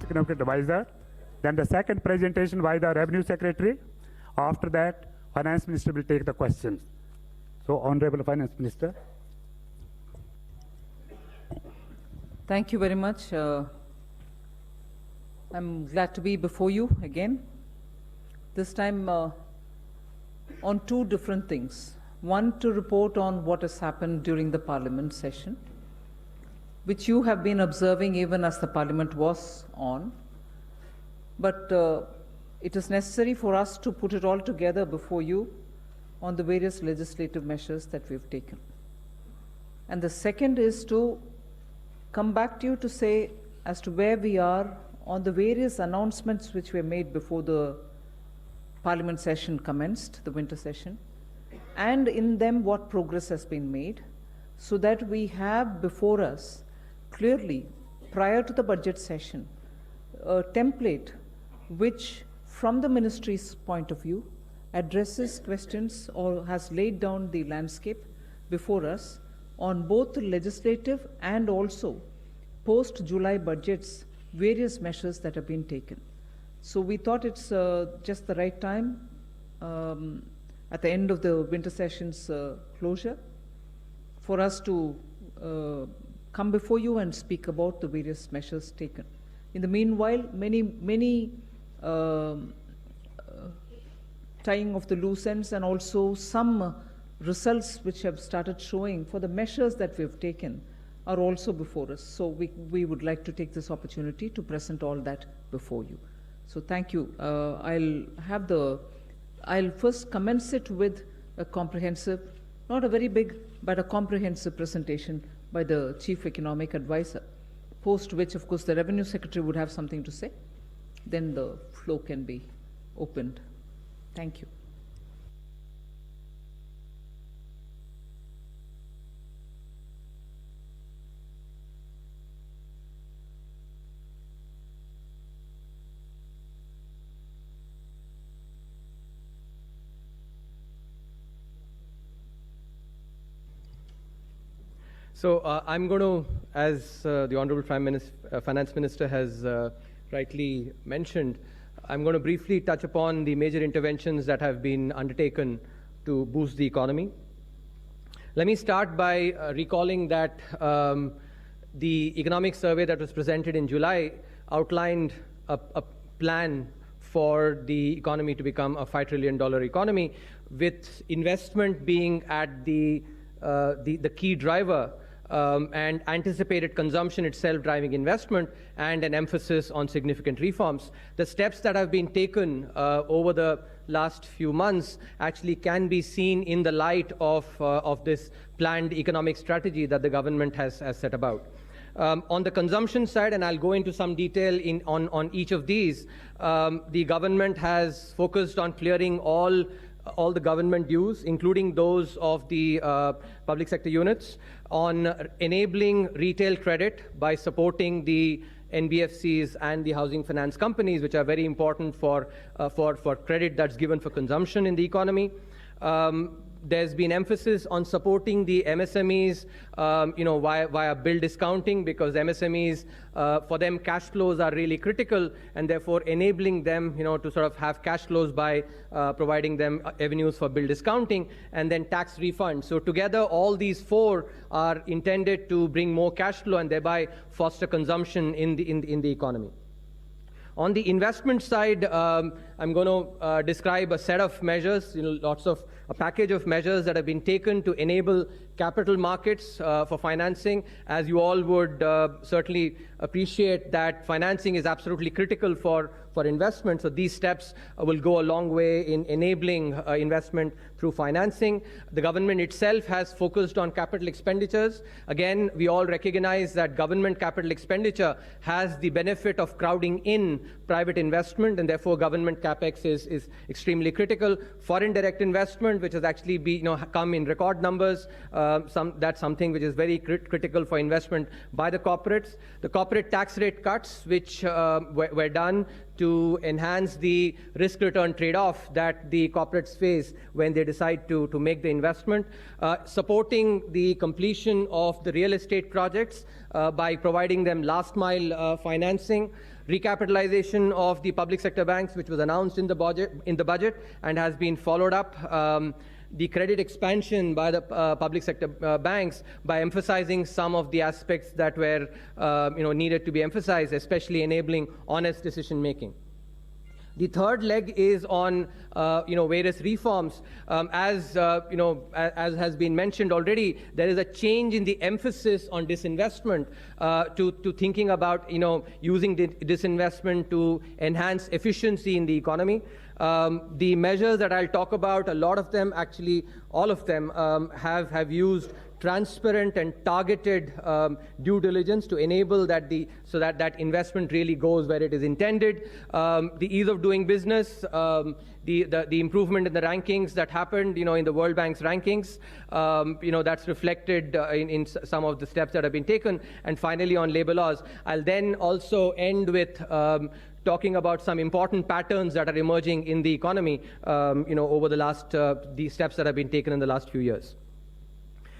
Economic Advisor. Then the second presentation by the Revenue Secretary. After that, Finance Minister will take the questions. So, Honorable Finance Minister. Thank you very much. I'm glad to be before you again. This time on two different things. One, to report on what has happened during the Parliament session, which you have been observing even as the Parliament was on. But it is necessary for us to put it all together before you on the various legislative measures that we've taken. And the second is to come back to you to say as to where we are on the various announcements which were made before the Parliament session commenced, the winter session, and in them what progress has been made, so that we have before us clearly, prior to the budget session, a template which, from the ministry's point of view, addresses questions or has laid down the landscape before us on both the legislative and also post-July budgets, various measures that have been taken. So we thought it's just the right time at the end of the winter session's closure for us to come before you and speak about the various measures taken. In the meanwhile, many tying of the loose ends and also some results which have started showing for the measures that we have taken are also before us. So we would like to take this opportunity to present all that before you. So thank you. I'll first commence it with a comprehensive, not a very big, but a comprehensive presentation by the Chief Economic Advisor, post which, of course, the Revenue Secretary would have something to say. Then the floor can be opened. Thank you. So I'm going to, as the Honorable Finance Minister has rightly mentioned, I'm going to briefly touch upon the major interventions that have been undertaken to boost the economy. Let me start by recalling that the economic survey that was presented in July outlined a plan for the economy to become a $5 trillion economy, with investment being at the key driver, and anticipated consumption itself driving investment, and an emphasis on significant reforms. The steps that have been taken over the last few months actually can be seen in the light of this planned economic strategy that the government has set about. On the consumption side, and I'll go into some detail on each of these, the government has focused on clearing all the government dues, including those of the public sector units, on enabling retail credit by supporting the NBFCs and the housing finance companies, which are very important for credit that's given for consumption in the economy. There's been emphasis on supporting the MSMEs, via bill discounting, because MSMEs, for them, cash flows are really critical, and therefore enabling them, to sort of have cash flows by providing them avenues for bill discounting, and then tax refunds. So together, all these four are intended to bring more cash flow and thereby foster consumption in the economy. On the investment side, I'm going to describe a set of measures, a package of measures that have been taken to enable capital markets for financing. As you all would certainly appreciate, that financing is absolutely critical for investment. So these steps will go a long way in enabling investment through financing. The government itself has focused on capital expenditures. Again, we all recognize that government capital expenditure has the benefit of crowding in private investment, and therefore government capex is extremely critical. Foreign direct investment, which has actually come in record numbers, that's something which is very critical for investment by the corporates. The corporate tax rate cuts, which were done to enhance the risk-return trade-off that the corporates face when they decide to make the investment. Supporting the completion of the real estate projects by providing them last-mile financing. recapitalization of the public sector banks, which was announced in the budget and has been followed up. The credit expansion by the public sector banks by emphasizing some of the aspects that were needed to be emphasized, especially enabling honest decision making. The third leg is on various reforms. As has been mentioned already, there is a change in the emphasis on disinvestment to thinking about using disinvestment to enhance efficiency in the economy. The measures that I'll talk about, a lot of them, actually all of them, have used transparent and targeted due diligence to enable that so that investment really goes where it is intended. The ease of doing business, the improvement in the rankings that happened, in the World Bank's rankings, that's reflected in some of the steps that have been taken. And finally, on labor laws, I'll then also end with talking about some important patterns that are emerging in the economy, over the last the steps that have been taken in the last few years.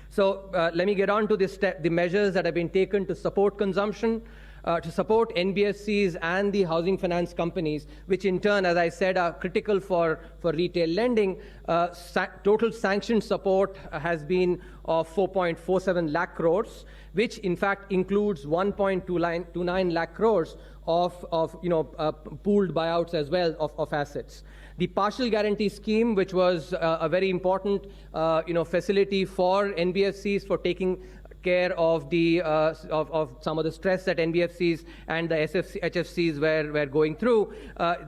So let me get on to the measures that have been taken to support consumption, to support NBFCs and the housing finance companies, which in turn, as I said, are critical for retail lending. Total sanctioned support has been of 4.47 lakh crores, which in fact includes 1.29 lakh crores of pooled buyouts as well of assets. The partial guarantee scheme, which was a very important facility for NBFCs for taking care of the of some of the stress that NBFCs and the HFCs were going through.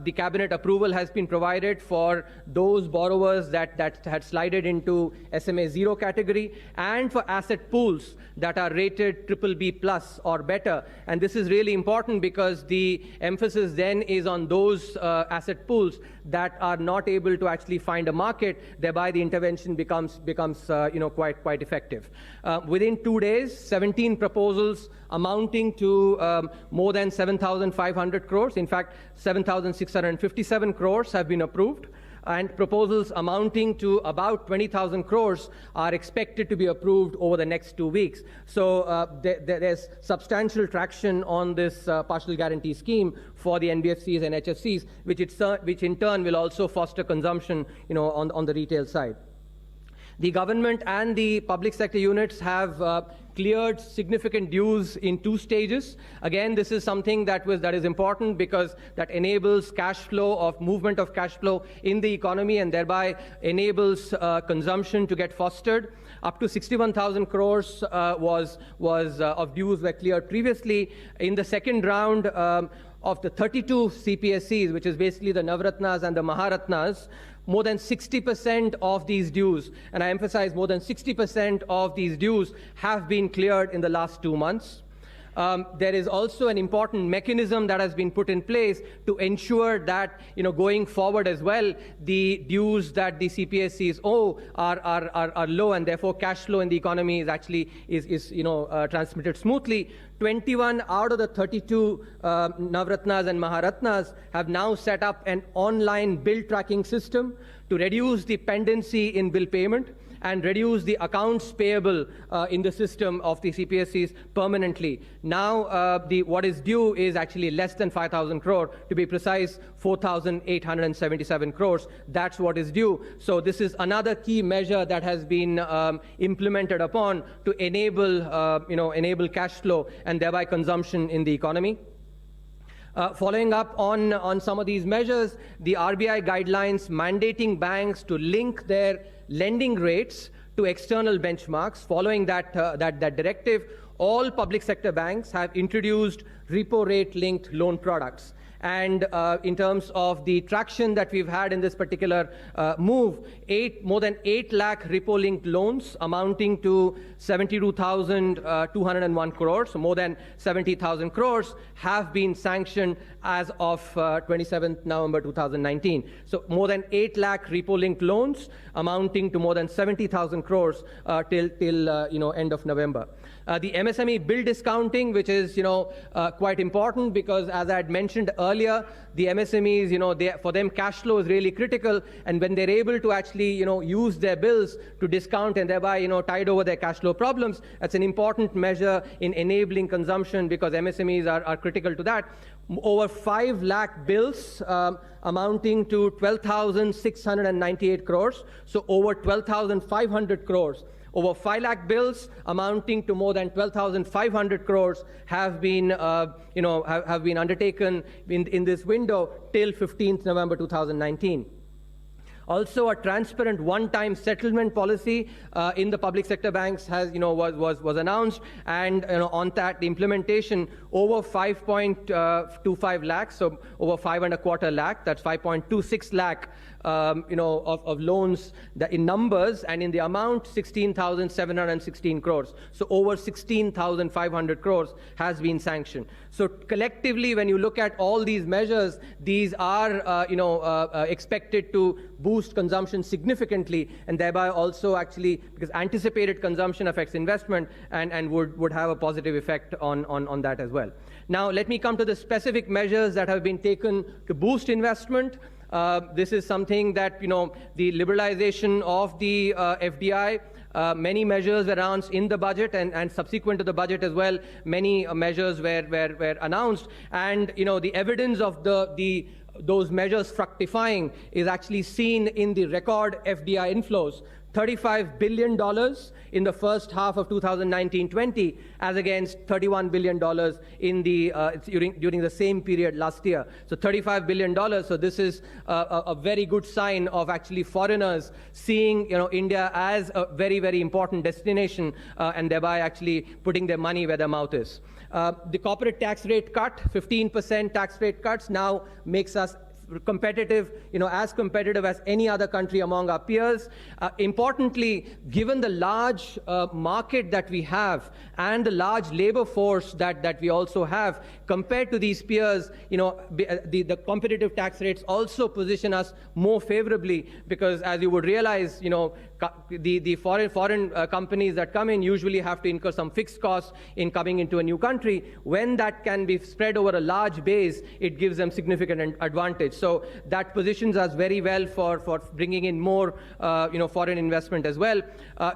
The cabinet approval has been provided for those borrowers that had slided into SMA 0 category, and for asset pools that are rated BBB plus or better. And this is really important because the emphasis then is on those asset pools that are not able to actually find a market. Thereby, the intervention becomes quite effective. Within 2 days, 17 proposals amounting to more than 7,500 crores. In fact, 7,657 crores have been approved, and proposals amounting to about 20,000 crores are expected to be approved over the next 2 weeks. So there's substantial traction on this partial guarantee scheme for the NBFCs and HFCs, which in turn will also foster consumption, on the retail side. The government and the public sector units have cleared significant dues in 2 stages. Again, this is something that is important because that enables cash flow, movement of cash flow in the economy, and thereby enables consumption to get fostered. Up to 61,000 crores of dues were cleared previously. In the second round of the 32 CPSCs, which is basically the Navratnas and the Maharatnas, more than 60% of these dues, and I emphasize more than 60% of these dues, have been cleared in the last 2 months. There is also an important mechanism that has been put in place to ensure that, going forward as well, the dues that the CPSCs owe are low, and therefore cash flow in the economy is actually transmitted smoothly. 21 out of the 32 Navratnas and Maharatnas have now set up an online bill tracking system to reduce the pendency in bill payment and reduce the accounts payable in the system of the CPSCs permanently. Now, what is due is actually less than 5,000 crore, to be precise, 4,877 crores. That's what is due. So this is another key measure that has been implemented upon to enable cash flow and thereby consumption in the economy. Following up on some of these measures, the RBI guidelines mandating banks to link their lending rates to external benchmarks. Following that directive, all public sector banks have introduced repo rate linked loan products. And in terms of the traction that we've had in this particular move, more than 8 lakh repo-linked loans amounting to 72,201 crores, so more than 70,000 crores, have been sanctioned as of 27th November 2019. So more than 8 lakh repo-linked loans amounting to more than 70,000 crores till end of November. The MSME bill discounting, which is quite important because, as I had mentioned earlier, earlier, the MSMEs, for them cash flow is really critical, and when they're able to actually, use their bills to discount and thereby, tide over their cash flow problems, that's an important measure in enabling consumption because MSMEs are critical to that. Over 5 lakh bills amounting to 12,698 crores, so over 12,500 crores. Over 5 lakh bills amounting to more than 12,500 crores have been, have been undertaken in this window till 15th November 2019. Also, a transparent one-time settlement policy in the public sector banks has, was announced, and on that, the implementation over 5.25 lakhs, so over 5.25 lakh, that's 5.26 lakh, of loans that in numbers, and in the amount 16,716 crores. So over 16,500 crores has been sanctioned. So collectively, when you look at all these measures, these are expected to boost consumption significantly, and thereby also actually, because anticipated consumption affects investment, and would have a positive effect on that as well. Now, let me come to the specific measures that have been taken to boost investment. This is something that, the liberalization of the FDI, many measures were announced in the budget, and subsequent to the budget as well, many measures were announced, and the evidence of those measures fructifying is actually seen in the record FDI inflows. $35 billion in the first half of 2019-20, as against $31 billion in the during the same period last year. So $35 billion. So this is a very good sign of actually foreigners seeing India as a very, very important destination, and thereby actually putting their money where their mouth is. The corporate tax rate cut, 15% tax rate cuts, now makes us competitive, as competitive as any other country among our peers. Importantly, given the large market that we have and the large labor force that we also have, compared to these peers, the competitive tax rates also position us more favorably, because as you would realize, the foreign companies that come in usually have to incur some fixed costs in coming into a new country. When that can be spread over a large base, it gives them significant advantage. So that positions us very well for bringing in more foreign investment as well.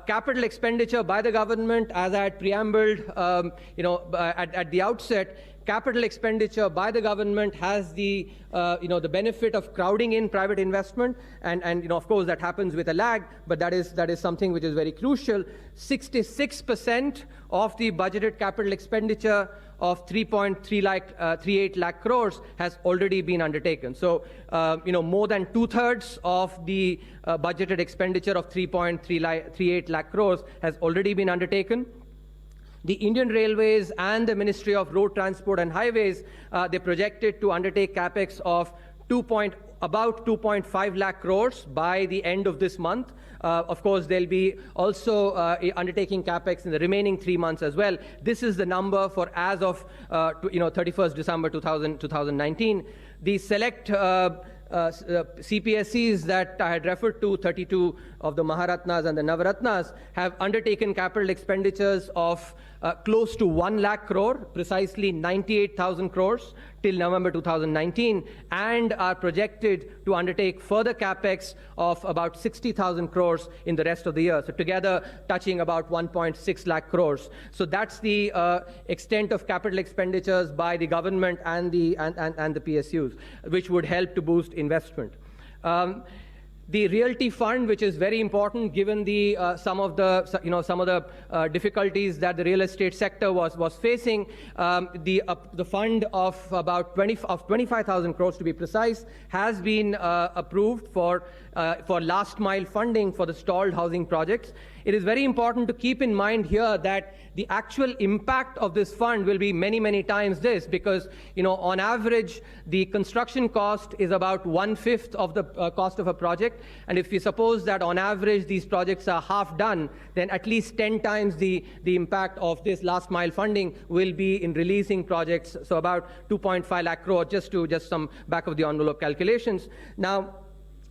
Capital expenditure by the government, as I had preambled at the outset, capital expenditure by the government has the benefit of crowding in private investment, and of course that happens with a lag, but that is something which is very crucial. 66% of the budgeted capital expenditure of 3.38 lakh crores has already been undertaken. So more than 2/3 of the budgeted expenditure of 3.38 lakh crores has already been undertaken. The Indian Railways and the Ministry of Road Transport and Highways, they projected to undertake capex of about 2.5 lakh crores by the end of this month. Of course, they'll be also undertaking capex in the remaining 3 months as well. This is the number for as of 31st December 2019. The select CPSEs that I had referred to, 32 of the Maharatnas and the Navaratnas, have undertaken capital expenditures of close to 1 lakh crore, precisely 98,000 crores till November 2019, and are projected to undertake further capex of about 60,000 crores in the rest of the year. So together touching about 1.6 lakh crores. So that's the extent of capital expenditures by the government and the PSUs, which would help to boost investment. The realty fund, which is very important given the some of the difficulties that the real estate sector was facing, the fund of about 25,000 crores to be precise has been approved for last mile funding for the stalled housing projects. It is very important to keep in mind here that the actual impact of this fund will be many, many times this, because on average the construction cost is about 1/5 of the cost of a project, and if we suppose that on average these projects are half done, then at least 10 times the impact of this last mile funding will be in releasing projects. So about 2.5 lakh crore, just some back of the envelope calculations. Now,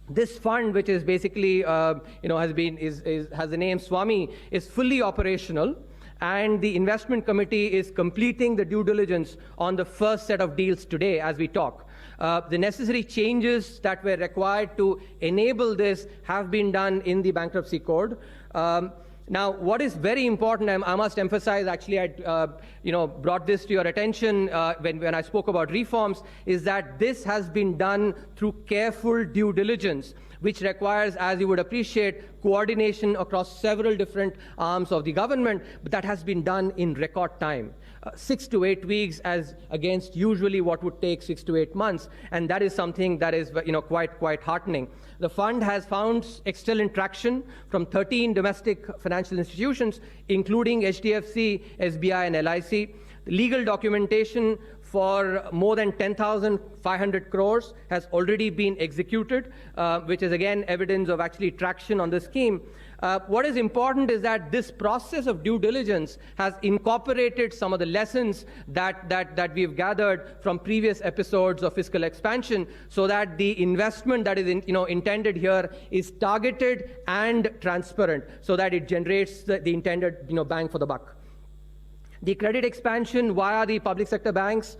this fund, which is basically has the name Swami, is fully operational, and the investment committee is completing the due diligence on the first set of deals today as we talk. The necessary changes that were required to enable this have been done in the bankruptcy code. Now, what is very important, I must emphasize, actually, I brought this to your attention when I spoke about reforms, is that this has been done through careful due diligence, which requires, as you would appreciate, coordination across several different arms of the government, but that has been done in record time. 6 to 8 weeks as against usually what would take 6 to 8 months, and that is something that is quite heartening. The fund has found excellent traction from 13 domestic financial institutions, including HDFC, SBI, and LIC. The legal documentation for more than 10,500 crores has already been executed, which is again evidence of actually traction on the scheme. What is important is that this process of due diligence has incorporated some of the lessons that we've gathered from previous episodes of fiscal expansion, so that the investment that is intended here is targeted and transparent, so that it generates the intended bang for the buck. The credit expansion via the public sector banks,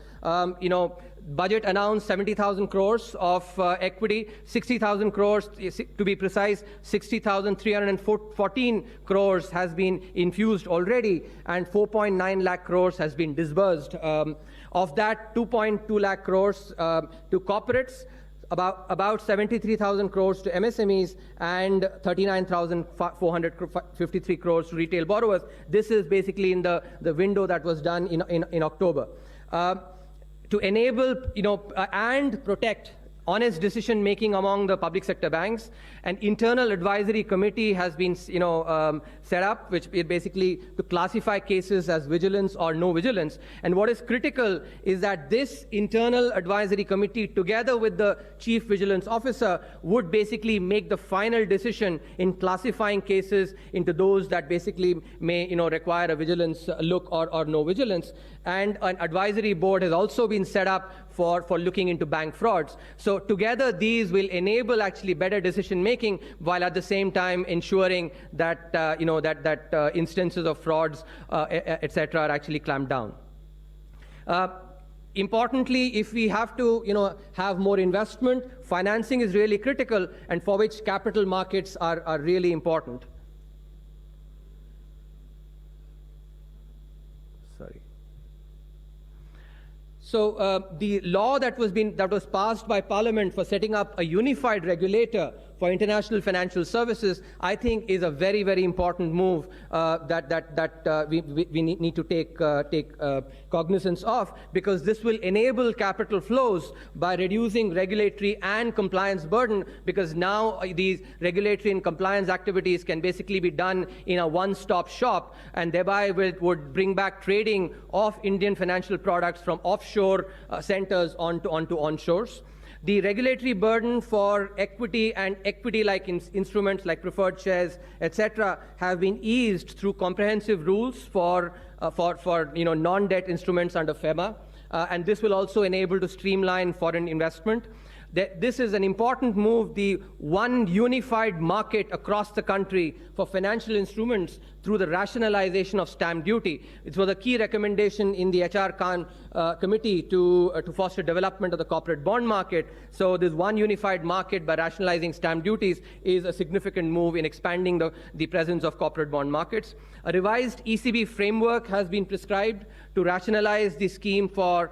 budget announced 70,000 crores of equity, 60,000 crores to be precise, 60,314 crores has been infused already, and 4.9 lakh crores has been disbursed. Of that, 2.2 lakh crores to corporates, about 73,000 crores to MSMEs, and 39,453 crores to retail borrowers. This is basically in the window that was done in October. To enable and protect honest decision making among the public sector banks, an internal advisory committee has been set up, which is basically to classify cases as vigilance or no vigilance. And what is critical is that this internal advisory committee, together with the chief vigilance officer, would basically make the final decision in classifying cases into those that basically may require a vigilance look or no vigilance. And an advisory board has also been set up for looking into bank frauds. So together these will enable actually better decision making, while at the same time ensuring that instances of frauds etc. are actually clamped down. Importantly, if we have to have more investment, financing is really critical, and for which capital markets are really important. So the law that was passed by Parliament for setting up a unified regulator for international financial services, I think, is a very, very important move that we need to take cognizance of, because this will enable capital flows by reducing regulatory and compliance burden, because now these regulatory and compliance activities can basically be done in a one-stop shop, and thereby would bring back trading of Indian financial products from offshore centers onto onshores. The regulatory burden for equity and equity-like instruments like preferred shares, etc., have been eased through comprehensive rules for non-debt instruments under FEMA, and this will also enable to streamline foreign investment. This is an important move, the one unified market across the country for financial instruments through the rationalization of stamp duty. It was a key recommendation in the HR Khan committee to foster development of the corporate bond market. So this one unified market by rationalizing stamp duties is a significant move in expanding the presence of corporate bond markets. A revised ECB framework has been prescribed to rationalize the scheme for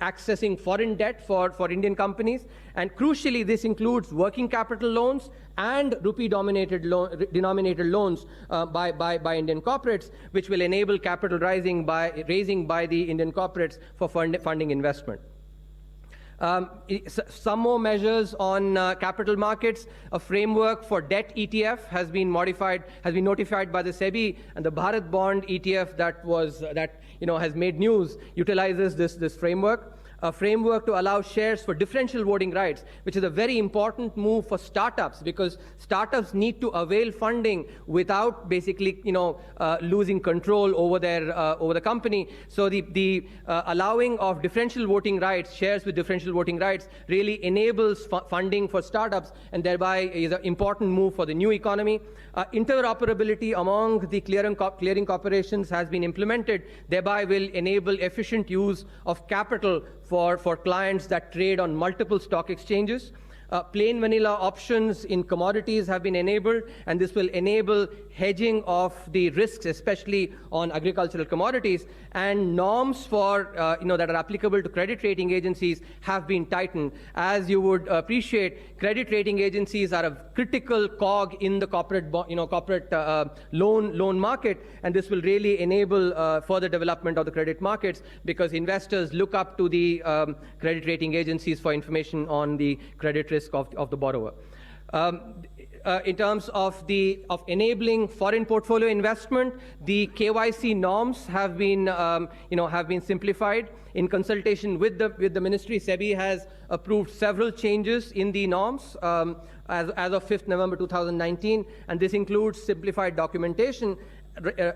accessing foreign debt for Indian companies, and crucially this includes working capital loans and rupee-denominated loans by Indian corporates, which will enable capital raising by the Indian corporates for funding investment. Some more measures on capital markets. A framework for debt ETF has been notified by the SEBI, and the Bharat Bond ETF that has made news utilizes this framework. A framework to allow shares for differential voting rights, which is a very important move for startups, because startups need to avail funding without basically losing control over the company. So the allowing of differential voting rights, shares with differential voting rights, really enables funding for startups, and thereby is an important move for the new economy. Interoperability among the clearing corporations has been implemented, thereby will enable efficient use of capital for clients that trade on multiple stock exchanges. Plain vanilla options in commodities have been enabled, and this will enable hedging of the risks, especially on agricultural commodities. And norms for that are applicable to credit rating agencies have been tightened. As you would appreciate, credit rating agencies are a critical cog in the corporate loan market, and this will really enable further development of the credit markets, because investors look up to the credit rating agencies for information on the credit risk of the borrower. In terms of enabling foreign portfolio investment, the KYC norms have been simplified. In consultation with the ministry, SEBI has approved several changes in the norms as of 5th November 2019, and this includes simplified documentation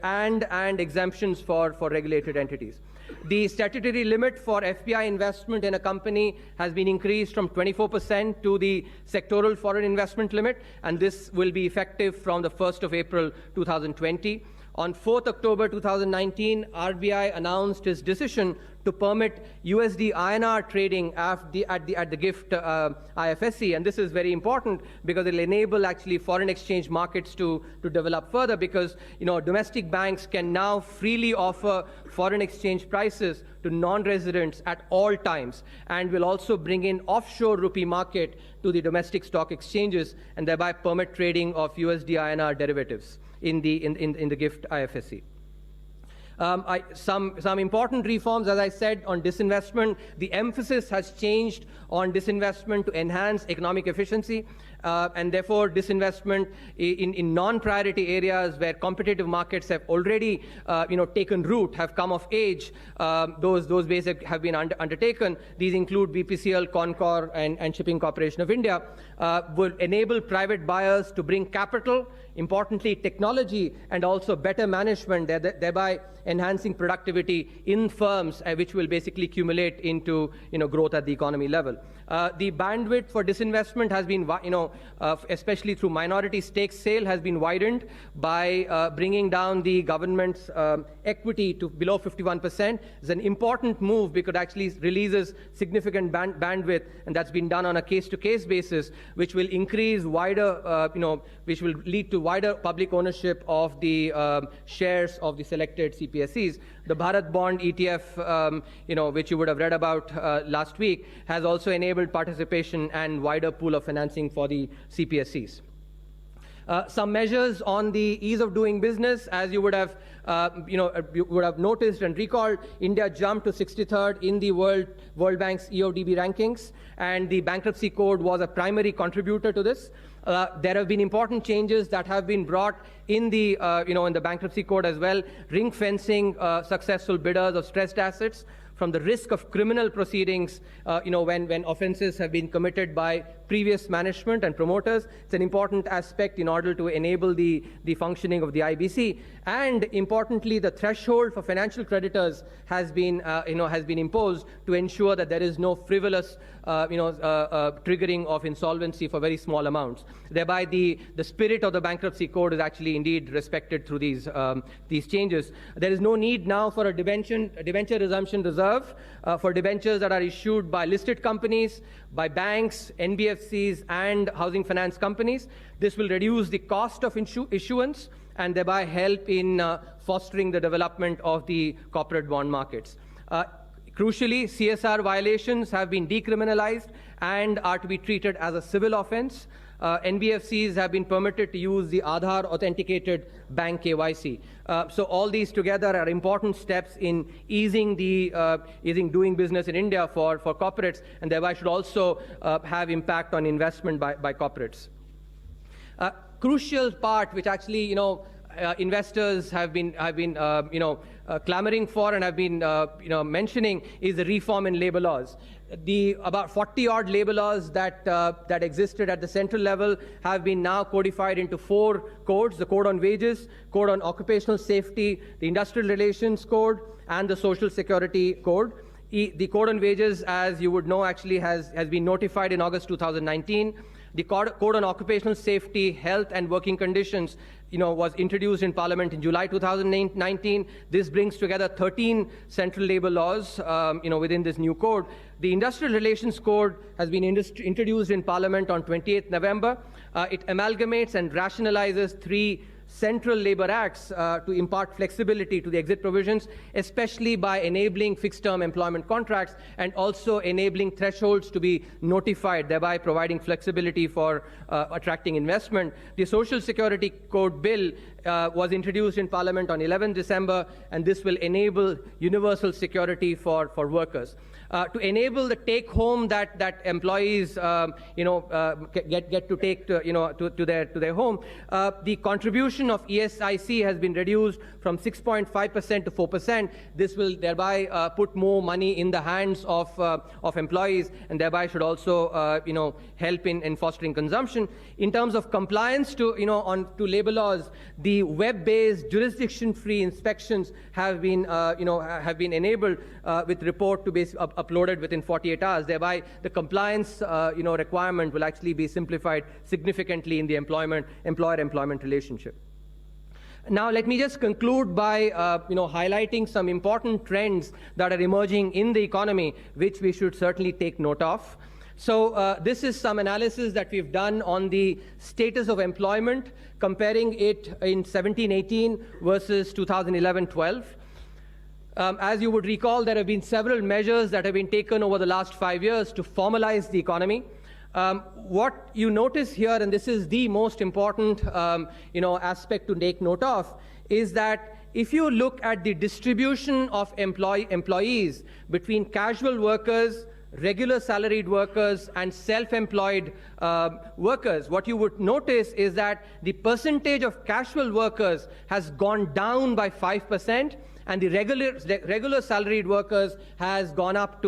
and exemptions for regulated entities. The statutory limit for FPI investment in a company has been increased from 24% to the sectoral foreign investment limit, and this will be effective from the 1st of April 2020. On 4th October 2019, RBI announced its decision to permit USD INR trading at the Gst IFSC, and this is very important because it will enable actually foreign exchange markets to develop further, because domestic banks can now freely offer foreign exchange prices to non-residents at all times, and will also bring in offshore rupee market to the domestic stock exchanges, and thereby permit trading of USD INR derivatives in the Gst IFSC. Some important reforms, as I said, on disinvestment. The emphasis has changed on disinvestment to enhance economic efficiency, and therefore disinvestment in non-priority areas where competitive markets have already taken root, have come of age. Those basic have been undertaken. These include BPCL, Concor, and Shipping Corporation of India. Will enable private buyers to bring capital, importantly technology, and also better management, thereby enhancing productivity in firms, which will basically accumulate into growth at the economy level. The bandwidth for disinvestment has been, especially through minority stake sale, has been widened by bringing down the government's equity to below 51%. It's an important move because it actually releases significant bandwidth, and that's been done on a case-to-case basis, which will increase wider, which will lead to wider public ownership of the shares of the selected CPSEs. The Bharat Bond ETF, which you would have read about last week, has also enabled participation and wider pool of financing for the CPSEs. Some measures on the ease of doing business, as you would have, noticed and recalled. India jumped to 63rd in the World Bank's EODB rankings, and the bankruptcy code was a primary contributor to this. There have been important changes that have been brought in the, in the bankruptcy code as well, ring fencing successful bidders of stressed assets from the risk of criminal proceedings, when offenses have been committed by previous management and promoters. It's an important aspect in order to enable the functioning of the IBC. And importantly, the threshold for financial creditors has been, imposed to ensure that there is no frivolous, triggering of insolvency for very small amounts. Thereby, the spirit of the bankruptcy code is actually indeed respected through these changes. There is no need now for a debenture resumption reserve for debentures that are issued by listed companies, by banks, NBFCs, and housing finance companies. This will reduce the cost of issuance and thereby help in fostering the development of the corporate bond markets. Crucially, CSR violations have been decriminalized and are to be treated as a civil offense. NBFCs have been permitted to use the Aadhaar authenticated bank KYC. So all these together are important steps in easing doing business in India for corporates, and thereby should also have impact on investment by corporates. Crucial part, which actually investors have been clamoring for and have been mentioning, is the reform in labor laws. The about 40-odd labor laws that existed at the central level have been now codified into 4 codes: the Code on Wages, Code on Occupational Safety, the Industrial Relations Code, and the Social Security Code. The Code on Wages, as you would know, actually has been notified in August 2019. The Code on Occupational Safety, Health and Working Conditions, was introduced in Parliament in July 2019. This brings together 13 central labor laws, within this new code. The Industrial Relations Code has been introduced in Parliament on 28th November. It amalgamates and rationalizes 3 central labor acts to impart flexibility to the exit provisions, especially by enabling fixed-term employment contracts and also enabling thresholds to be notified, thereby providing flexibility for attracting investment. The Social Security Code bill was introduced in Parliament on 11 December, and this will enable universal security for workers. To enable the take-home that employees, get to take to their home, the contribution of ESIC has been reduced from 6.5% to 4%. This will thereby put more money in the hands of employees, and thereby should also help in fostering consumption. In terms of compliance to labor laws, the web-based jurisdiction-free inspections have been enabled with report to be uploaded within 48 hours. Thereby, the compliance requirement will actually be simplified significantly in the employer-employment relationship. Now, let me just conclude by highlighting some important trends that are emerging in the economy, which we should certainly take note of. So this is some analysis that we've done on the status of employment, comparing it in 17-18 versus 2011-12. As you would recall, there have been several measures that have been taken over the last 5 years to formalize the economy. What you notice here, and this is the most important aspect to take note of, is that if you look at the distribution of employees between casual workers, regular salaried workers, and self-employed workers, what you would notice is that the percentage of casual workers has gone down by 5%, and the regular salaried workers has gone up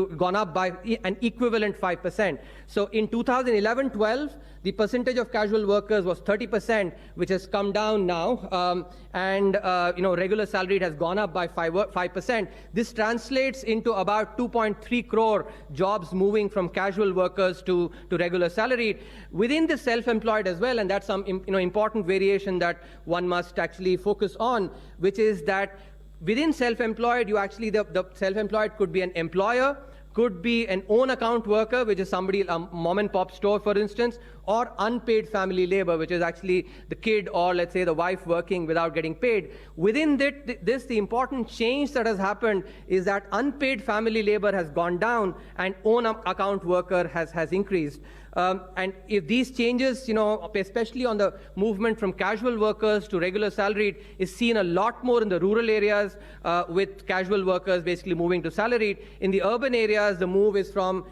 by an equivalent 5%. So in 2011-12, the percentage of casual workers was 30%, which has come down now, and regular salaried has gone up by 5%. This translates into about 2.3 crore jobs moving from casual workers to regular salaried. Within the self-employed as well, and that's some important variation that one must actually focus on, which is that within self-employed, the self-employed could be an employer, could be an own account worker, which is somebody, a mom and pop store, for instance, or unpaid family labor, which is actually the kid or, let's say, the wife working without getting paid. Within this, the important change that has happened is that unpaid family labor has gone down and own account worker has increased. And if these changes, especially on the movement from casual workers to regular salaried, is seen a lot more in the rural areas, with casual workers basically moving to salaried. In the urban areas, the move is from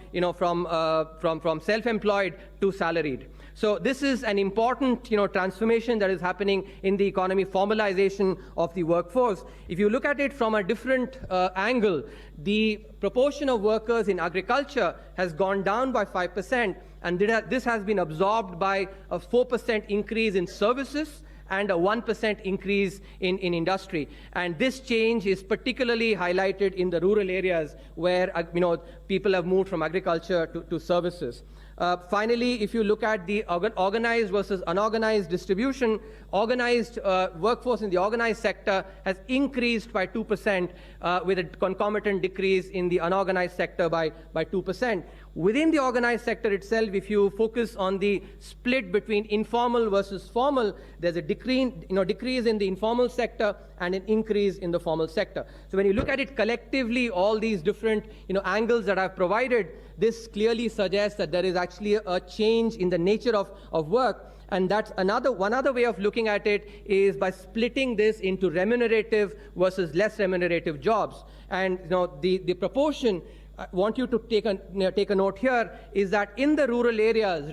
self-employed to salaried. So this is an important, transformation that is happening in the economy, formalization of the workforce. If you look at it from a different angle, the proportion of workers in agriculture has gone down by 5%, and this has been absorbed by a 4% increase in services and a 1% increase in industry. And this change is particularly highlighted in the rural areas where people have moved from agriculture to services. Finally, if you look at the organized versus unorganized distribution, organized workforce in the organized sector has increased by 2%, with a concomitant decrease in the unorganized sector by 2%. Within the organized sector itself, if you focus on the split between informal versus formal, there's a decrease in the informal sector and an increase in the formal sector. So when you look at it collectively, all these different angles that I've provided, this clearly suggests that there is actually a change in the nature of work. And that's one other way of looking at it is by splitting this into remunerative versus less remunerative jobs. And the proportion, I want you to take a note here, is that in the rural areas,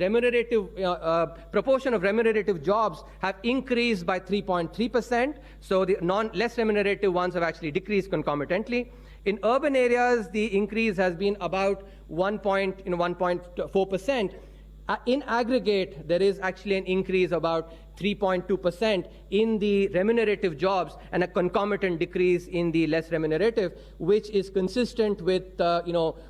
proportion of remunerative jobs have increased by 3.3%. So the less remunerative ones have actually decreased concomitantly. In urban areas, the increase has been about 1.4%. In aggregate, there is actually an increase about 3.2% in the remunerative jobs and a concomitant decrease in the less remunerative, which is consistent with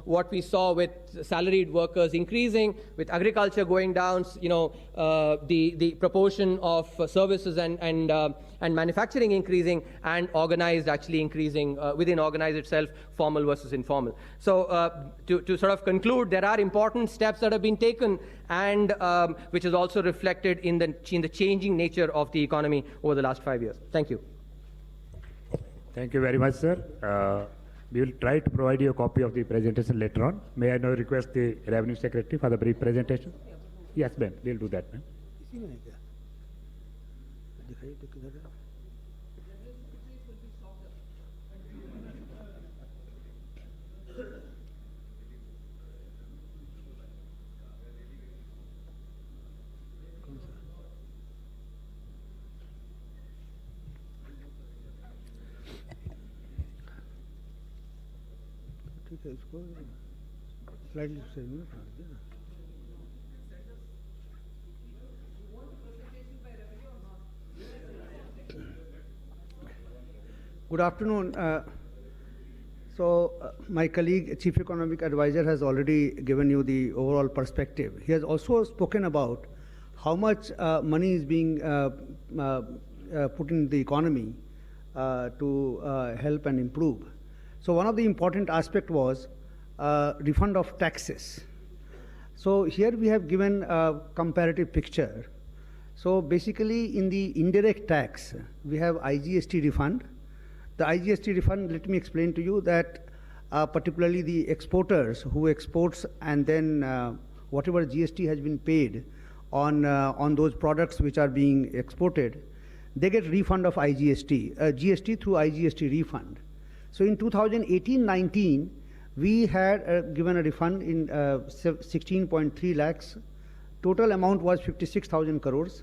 what we saw with salaried workers increasing, with agriculture going down, the proportion of services and manufacturing increasing, and organized actually increasing within organized itself, formal versus informal. So to sort of conclude, there are important steps that have been taken, and which is also reflected in the changing nature of the economy over the last 5 years. Thank you. Thank you very much, sir. We will try to provide you a copy of the presentation later on. May I now request the Revenue Secretary for the brief presentation? Yes, ma'am. We'll do that, ma'am. Good afternoon. My colleague, Chief Economic Advisor, has already given you the overall perspective. He has also spoken about how much money is being put in the economy to help and improve. So one of the important aspects was refund of taxes. So here we have given a comparative picture. So basically in the indirect tax, we have IGST refund. The IGST refund, let me explain to you that particularly the exporters who exports and then whatever GST has been paid on those products which are being exported, they get refund of IGST, GST through IGST refund. So in 2018-19, we had given a refund in 16.3 lakhs. Total amount was 56,000 crores.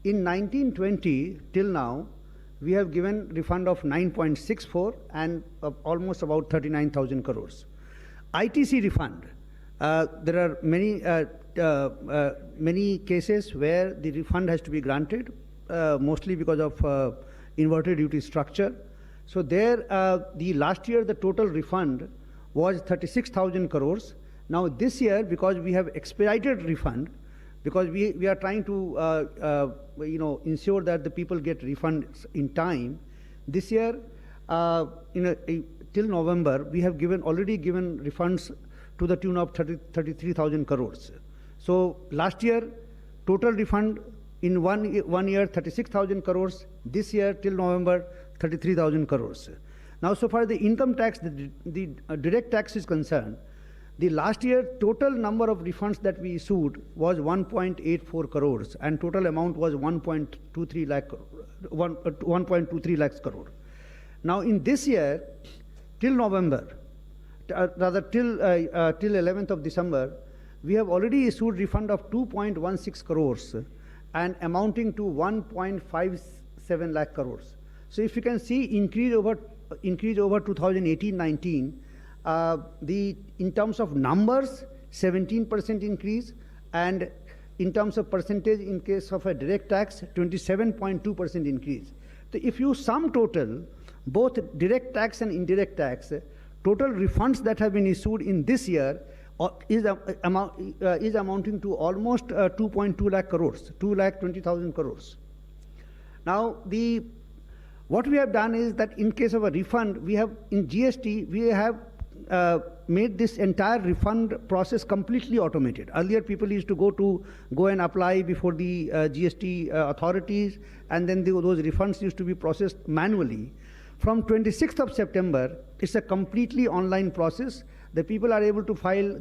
In 1920 till now, we have given refund of 9.64 and almost about 39,000 crores. ITC refund, there are many cases where the refund has to be granted, mostly because of inverted duty structure. So there, the last year, the total refund was 36,000 crores. Now this year, because we have expedited refund, because we are trying to ensure that the people get refunds in time, this year, till November, we have already given refunds to the tune of 33,000 crores. So last year, total refund in one year, 36,000 crores. This year, till November, 33,000 crores. Now, so far the income tax, the direct tax is concerned, the last year total number of refunds that we issued was 1.84 crores and total amount was 1.23 lakhs crore. Now in this year, till November, rather till 11th of December, we have already issued refund of 2.16 crores and amounting to 1.57 lakh crores. So if you can see increase over 2018-19, in terms of numbers, 17% increase, and in terms of percentage, in case of a direct tax, 27.2% increase. So if you sum total, both direct tax and indirect tax, total refunds that have been issued in this year is amounting to almost 2.2 lakh crores, 2,20,000 crores. Now, what we have done is that in case of a refund, we have in GST, we have made this entire refund process completely automated. Earlier, people used to go and apply before the GST authorities, and then those refunds used to be processed manually. From 26th of September, it's a completely online process. The people are able to file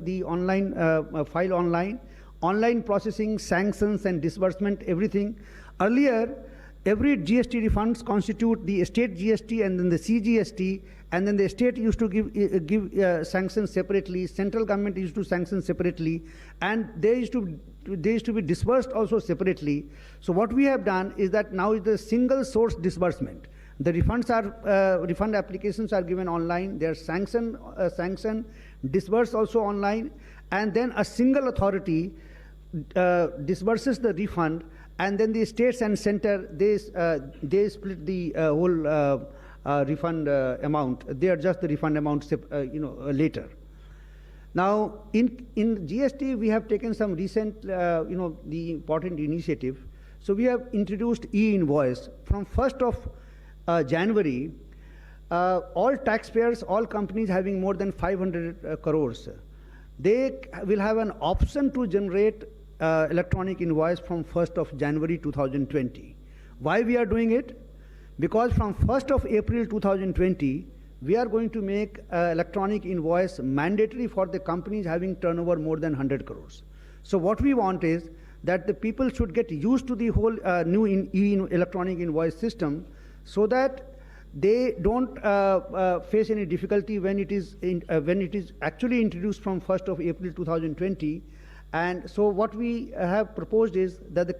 online processing, sanctions and disbursement, everything. Earlier, every GST refunds constitute the state GST and then the CGST, and then the state used to give sanctions separately, central government used to sanction separately, and they used to be disbursed also separately. So what we have done is that now is the single source disbursement. The refund applications are given online, they are sanctioned, disbursed also online, and then a single authority disburses the refund, and then the states and center, they split the whole refund amount. They adjust the refund amount later. Now, in GST, we have taken some recent, the important initiative. So we have introduced e-invoice. From 1st of January, all taxpayers, all companies having more than 500 crores, they will have an option to generate electronic invoice from 1st of January 2020. Why we are doing it? Because from 1st of April 2020, we are going to make electronic invoice mandatory for the companies having turnover more than 100 crores. So what we want is that the people should get used to the whole new electronic invoice system, so that they don't face any difficulty when it is actually introduced from 1st of April 2020. And so what we have proposed is that the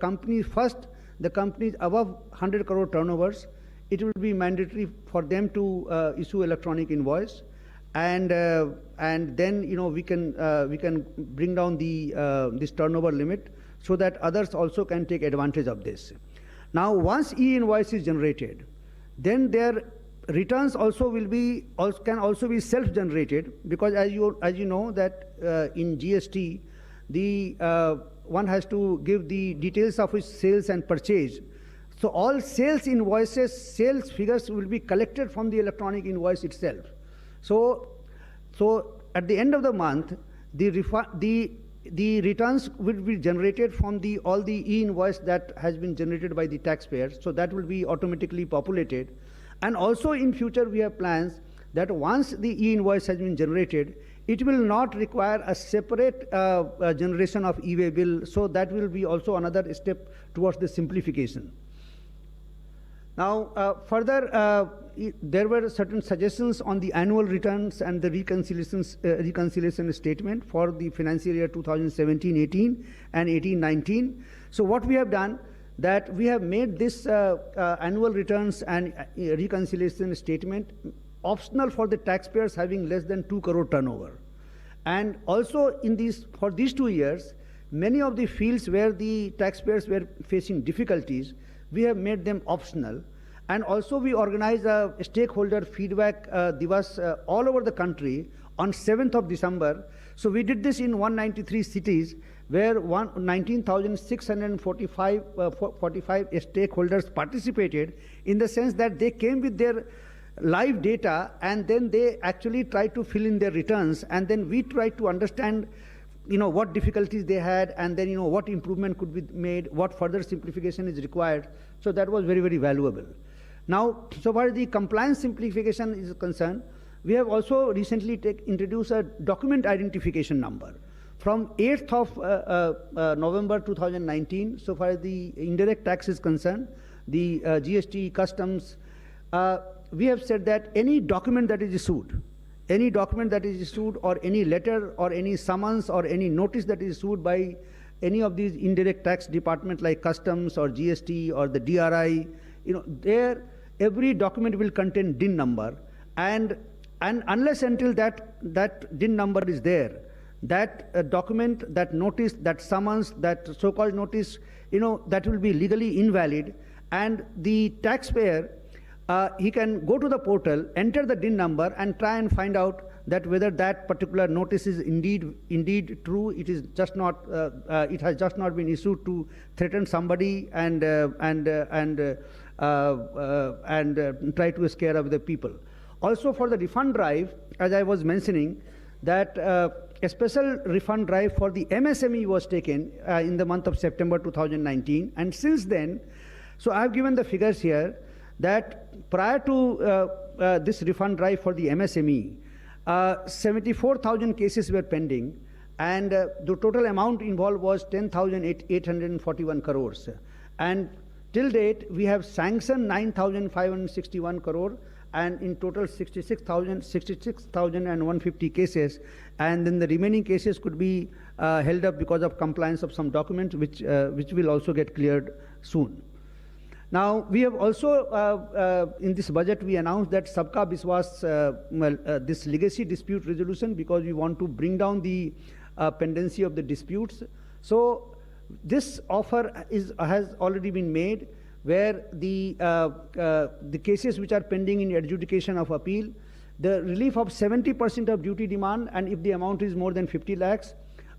companies above 100 crore turnovers, it will be mandatory for them to issue electronic invoice, and then we can bring down this turnover limit, so that others also can take advantage of this. Now, once e-invoice is generated, then their returns also can also be self-generated, because as you know that in GST, one has to give the details of his sales and purchase. So all sales invoices, sales figures will be collected from the electronic invoice itself. So at the end of the month, the returns will be generated from all the e-invoice that has been generated by the taxpayers. So that will be automatically populated. And also in future, we have plans that once the e-invoice has been generated, it will not require a separate generation of e-way bill. So that will be also another step towards the simplification. Now, further, there were certain suggestions on the annual returns and the reconciliation statement for the financial year 2017-18 and 18-19. So what we have done, that we have made this annual returns and reconciliation statement optional for the taxpayers having less than 2 crore turnover. And also for these 2 years, many of the fields where the taxpayers were facing difficulties, we have made them optional. And also we organized a stakeholder feedback divas all over the country on 7th of December. So we did this in 193 cities, where 19,645 stakeholders participated, in the sense that they came with their live data, and then they actually tried to fill in their returns, and then we tried to understand what difficulties they had, and then what improvement could be made, what further simplification is required. So that was very, very valuable. Now, so far as the compliance simplification is concerned, we have also recently introduced a document identification number. From 8th of November 2019, so far as the indirect tax is concerned, the GST, customs, we have said that any document that is issued, or any letter or any summons or any notice that is issued by any of these indirect tax department like customs or GST or the DRI, every document will contain DIN number, and unless until that DIN number is there, that document, that notice, that summons, that so-called notice, that will be legally invalid, and the taxpayer, he can go to the portal, enter the DIN number, and try and find out that whether that particular notice is indeed true. It is just not. It has just not been issued to threaten somebody and try to scare away the people. Also, for the refund drive, as I was mentioning, that a special refund drive for the MSME was taken in the month of September 2019, and since then, so I have given the figures here, that prior to this refund drive for the MSME, 74,000 cases were pending, and the total amount involved was 10,841 crores. And till date, we have sanctioned 9,561 crore, and in total 66,150 cases, and then the remaining cases could be held up because of compliance of some documents, which will also get cleared soon. Now, we have also, in this budget, we announced that Sabka Biswas, this legacy dispute resolution, because we want to bring down the pendency of the disputes. So This offer has already been made, where the cases which are pending in adjudication of appeal, the relief of 70% of duty demand, and if the amount is more than 50 lakhs,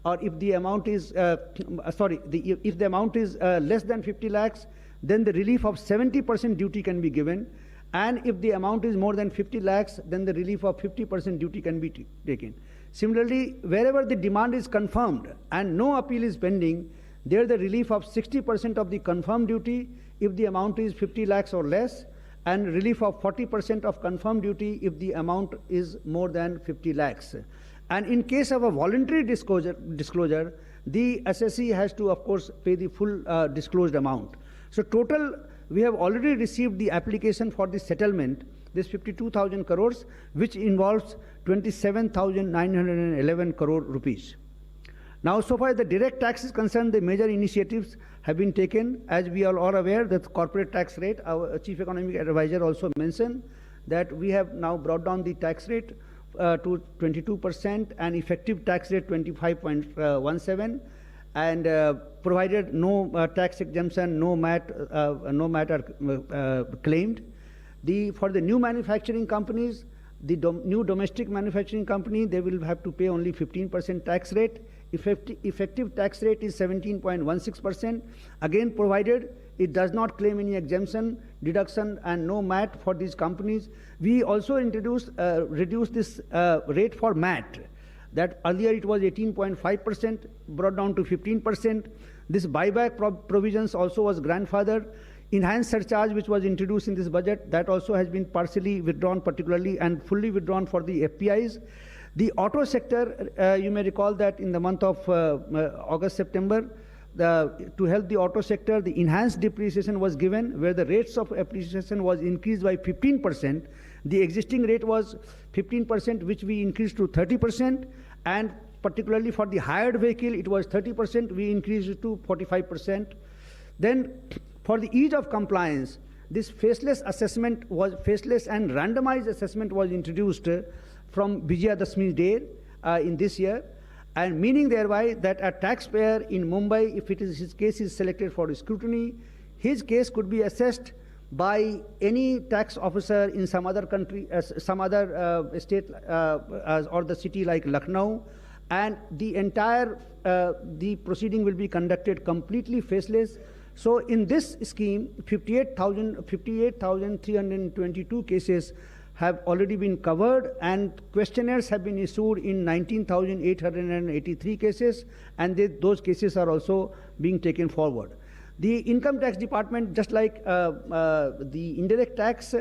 or if the amount is, if the amount is less than 50 lakhs, then the relief of 70% duty can be given. And if the amount is more than 50 lakhs, then the relief of 50% duty can be taken. Similarly, wherever the demand is confirmed and no appeal is pending, there the relief of 60% of the confirmed duty if the amount is 50 lakhs or less, and relief of 40% of confirmed duty if the amount is more than 50 lakhs. And in case of a voluntary disclosure, the assessee has to, of course, pay the full disclosed amount. So total, we have already received the application for the settlement, this 52,000 crores, which involves 27,911 crore rupees. Now, so far as the direct tax is concerned, the major initiatives have been taken. As we are all aware, that corporate tax rate, our Chief Economic Advisor also mentioned that we have now brought down the tax rate to 22% and effective tax rate 25.17%, and provided no tax exemption, no MAT are claimed. For the new manufacturing companies, the new domestic manufacturing company, they will have to pay only 15% tax rate. Effective tax rate is 17.16%, again provided it does not claim any exemption, deduction, and no MAT for these companies. We also reduced this rate for MAT. That earlier it was 18.5%, brought down to 15%. This buyback provisions also was grandfathered. Enhanced surcharge, which was introduced in this budget, that also has been partially withdrawn, particularly, and fully withdrawn for the FPIs. The auto sector, you may recall that in the month of August, September, to help the auto sector, the enhanced depreciation was given, where the rates of appreciation was increased by 15%. The existing rate was 15%, which we increased to 30%, and particularly for the hired vehicle, it was 30%, we increased it to 45%. Then, for the ease of compliance, this faceless and randomized assessment was introduced from Vijayadashmi Day in this year, and meaning thereby that a taxpayer in Mumbai, if his case is selected for scrutiny, his case could be assessed by any tax officer in some other country, some other state or the city like Lucknow, and the entire the proceeding will be conducted completely faceless. So in this scheme, 58,322 cases have already been covered, and questionnaires have been issued in 19,883 cases, and those cases are also being taken forward. The income tax department, just like the indirect tax,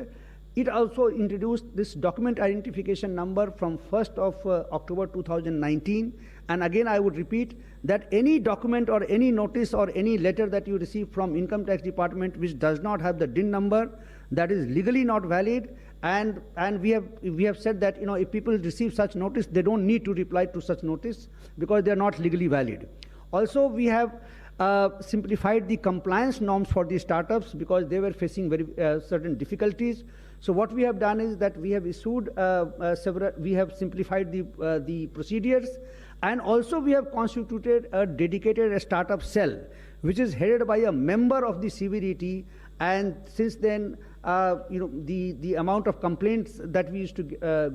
it also introduced this document identification number from 1st of October 2019. And again, I would repeat that any document or any notice or any letter that you receive from income tax department which does not have the DIN number, that is legally not valid. And we have said that, you know, if people receive such notice, they don't need to reply to such notice because they are not legally valid. Also, we have simplified the compliance norms for the startups because they were facing very certain difficulties. So what we have done is that we have issued we have simplified the procedures, and also we have constituted a dedicated startup cell, which is headed by a member of the CVDT. And since then, you know, the amount of complaints that we used to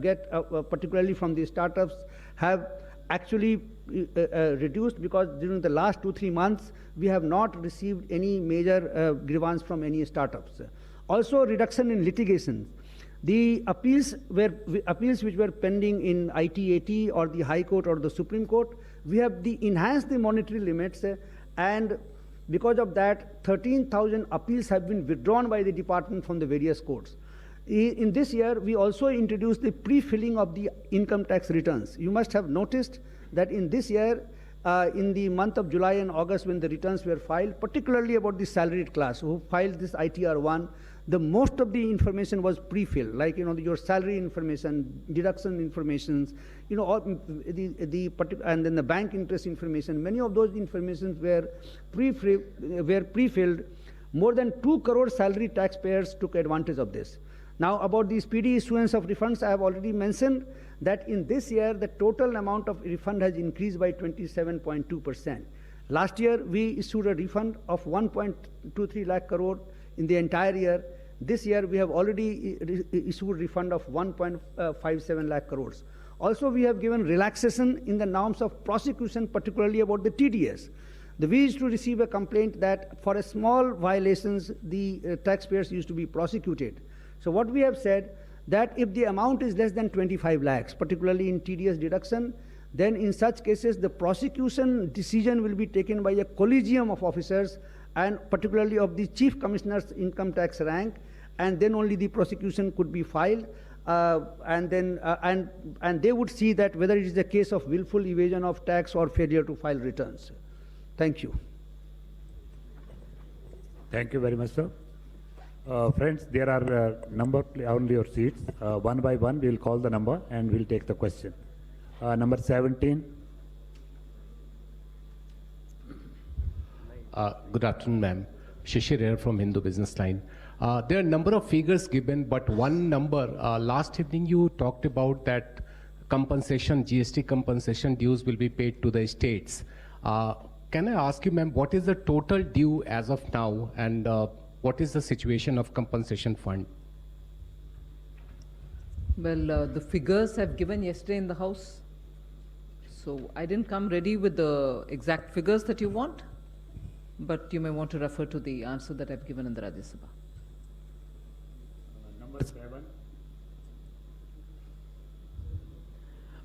get, particularly from the startups, have actually reduced, because during the last 2-3 months, we have not received any major grievance from any startups. Also, reduction in litigation. The appeals which were pending in ITAT or the High Court or the Supreme Court, we have enhanced the monetary limits, and because of that, 13,000 appeals have been withdrawn by the department from the various courts. In this year, we also introduced the pre-filling of the income tax returns. You must have noticed that in this year, in the month of July and August, when the returns were filed, particularly about the salaried class who filed this ITR1, the most of the information was pre-filled, like, you know, your salary information, deduction informations, you know, all and then the bank interest information. Many of those informations were pre-filled. More than 2 crore salary taxpayers took advantage of this. Now, about the speedy issuance of refunds, I have already mentioned that in this year, the total amount of refund has increased by 27.2%. Last year, we issued a refund of 1.23 lakh crore in the entire year. This year, we have already issued refund of 1.57 lakh crores. Also, we have given relaxation in the norms of prosecution, particularly about the TDS. We used to receive a complaint that for a small violations, the taxpayers used to be prosecuted. So what we have said, that if the amount is less than 25 lakhs, particularly in TDS deduction, then in such cases, the prosecution decision will be taken by a collegium of officers, and particularly of the Chief Commissioner's income tax rank, and then only the prosecution could be filed, and they would see that whether it is a case of willful evasion of tax or failure to file returns. Thank you. Thank you very much, sir. Friends, there are number on your seats. One by one, we will call the number and we will take the question. Number 17. Good afternoon, ma'am. Shishir here from Hindu Business Line. There are a number of figures given, but one number, last evening you talked about that compensation, GST compensation dues will be paid to the states. Can I ask you, ma'am, what is the total due as of now, and what is the situation of compensation fund? Well, the figures I've given yesterday in the House. So I didn't come ready with the exact figures that you want, but you may want to refer to the answer that I've given in the Rajya Sabha. Number 7.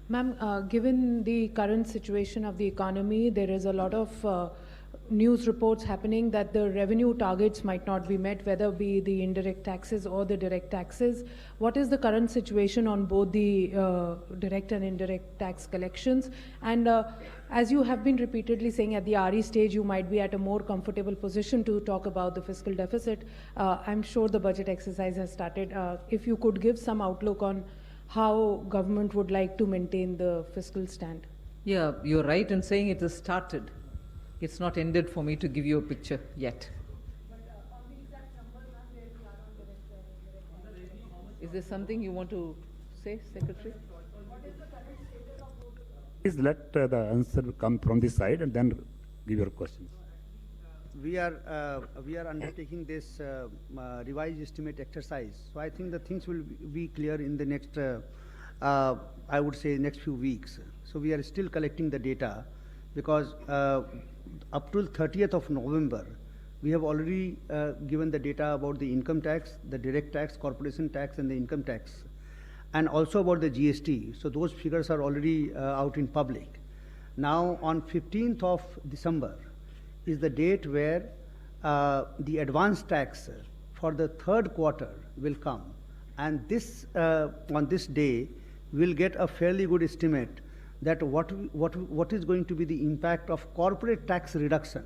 Ma'am, given the current situation of the economy, there is a lot of news reports happening that the revenue targets might not be met, whether it be the indirect taxes or the direct taxes. What is the current situation on both the direct and indirect tax collections? And as you have been repeatedly saying, at the RE stage, you might be at a more comfortable position to talk about the fiscal deficit. I'm sure the budget exercise has started. If you could give some outlook on how government would like to maintain the fiscal stand. Yeah, you're right in saying it has started. It's not ended for me to give you a picture yet. But on the exact numbers, where we are on direct Is there something you want to say, Secretary? what is the current status of both? Please let the answer come from this side and then give your questions. We are undertaking this revised estimate exercise. So I think the things will be clear in the next, I would say, next few weeks. So we are still collecting the data, because up till 30th of November, we have already given the data about the income tax, the direct tax, corporation tax, and the income tax, and also about the GST. So those figures are already out in public. Now on 15th of December is the date where the advance tax for the third quarter will come, and this on this day we'll get a fairly good estimate that what is going to be the impact of corporate tax reduction,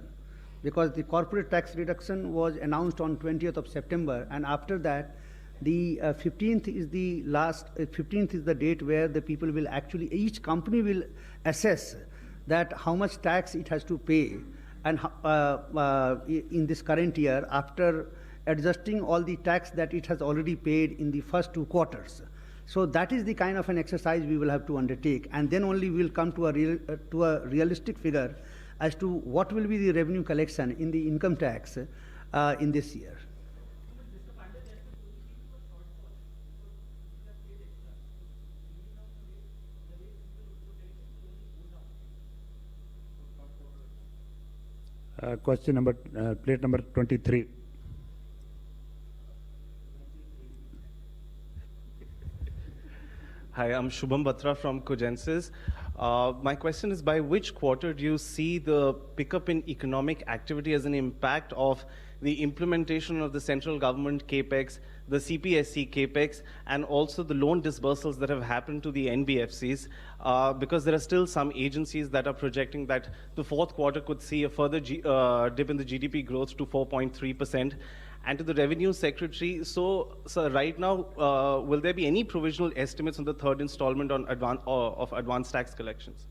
because the corporate tax reduction was announced on 20th of September, and after that the 15th is the last 15th is the date where the people will actually, each company will assess that how much tax it has to pay, and in this current year, after adjusting all the tax that it has already paid in the first 2 quarters. So that is the kind of an exercise we will have to undertake, and then only we will come to a realistic figure as to what will be the revenue collection in the income tax in this year. Question number, plate number 23. Hi, I'm Shubham Batra from Cogensis. My question is, by which quarter do you see the pickup in economic activity as an impact of the implementation of the central government capex, the CPSC capex, and also the loan disbursals that have happened to the NBFCs? Because there are still some agencies that are projecting that the fourth quarter could see a further dip in the GDP growth to 4.3%. And to the Revenue Secretary, so right now, will there be any provisional estimates on the third installment on of advance tax collections?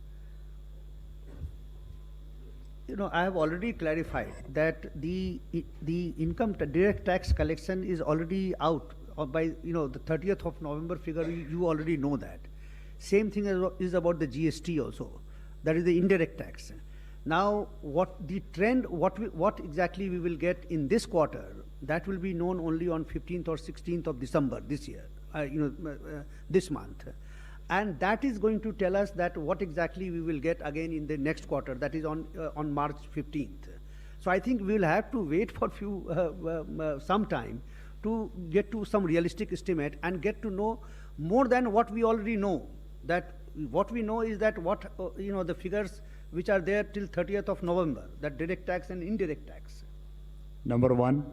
You know, I have already clarified that the direct tax collection is already out by, the 30th of November figure. You already know that. Same thing is about the GST also. That is the indirect tax. Now, what the trend, what exactly we will get in this quarter, that will be known only on 15th or 16th of December this year, this month. And that is going to tell us that what exactly we will get again in the next quarter, that is on March 15th. So I think we will have to wait for some time to get to some realistic estimate and get to know more than what we already know. That what we know is that the figures which are there till 30th of November, that direct tax and indirect tax. Number one.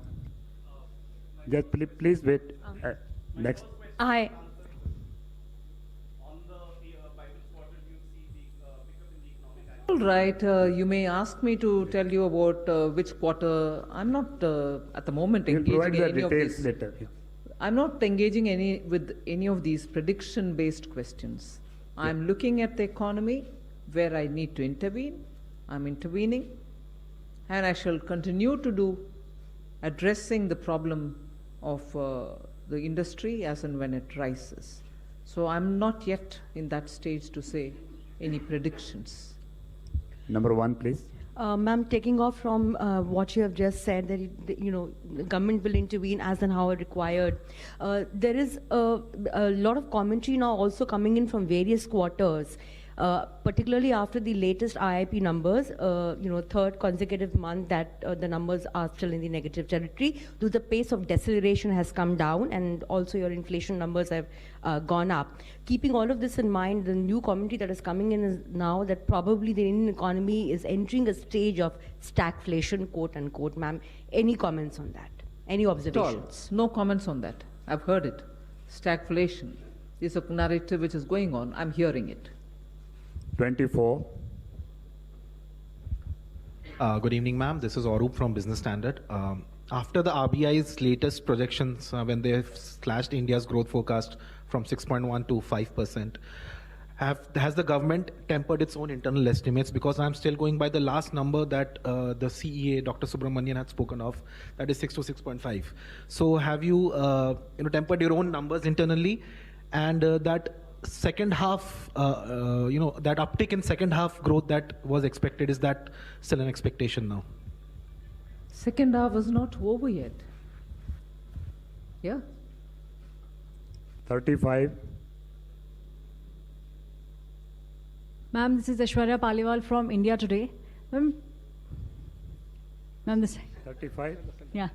Just please wait. Next. Hi. All right, you may ask me to tell you about which quarter. I'm not at the moment We'll engaging provide in the any of details these. later. Yeah. I'm not engaging with any of these prediction-based questions. I'm looking at the economy where I need to intervene. I'm intervening, and I shall continue to do addressing the problem of the industry as and when it rises. So I'm not yet in that stage to say any predictions. Number one, please. Ma'am, taking off from what you have just said, that the government will intervene as and how required. There is a lot of commentary now also coming in from various quarters, particularly after the latest IIP numbers. Third consecutive month that the numbers are still in the negative territory. Though the pace of deceleration has come down, and also your inflation numbers have gone up. Keeping all of this in mind, the new commentary that is coming in is now that probably the Indian economy is entering a stage of stagflation, quote unquote. Ma'am, any comments on that? Any observations? No comments on that. I've heard it. Stagflation is a narrative which is going on. I'm hearing it. 24. Good evening, ma'am. This is Arup from Business Standard. After the RBI's latest projections, when they have slashed India's growth forecast from 6.1 to 5%, has the government tempered its own internal estimates? Because I'm still going by the last number that the CEA, Dr. Subramanian, had spoken of, that is 6 to 6.5. So have you, tempered your own numbers internally, and that second half, that uptick in second half growth that was expected, is that still an expectation now? Second half is not over yet. Yeah. 35. Ma'am, this is Aishwarya Paliwal from India Today. Ma'am, this. 35. Yeah.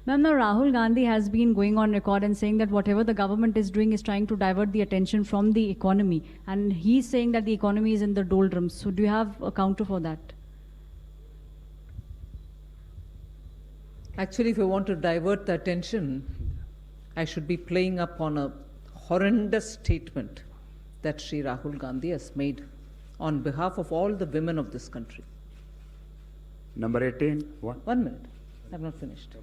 Ma'am, now Rahul Gandhi has been going on record and saying that whatever the government is doing is trying to divert the attention from the economy. And he's saying that the economy is in the doldrums. So do you have a counter for that? Actually, if I want to divert the attention, I should be playing up on a horrendous statement that Sri Rahul Gandhi has made on behalf of all the women of this country. Number 18. 1 minute. I'm not finished.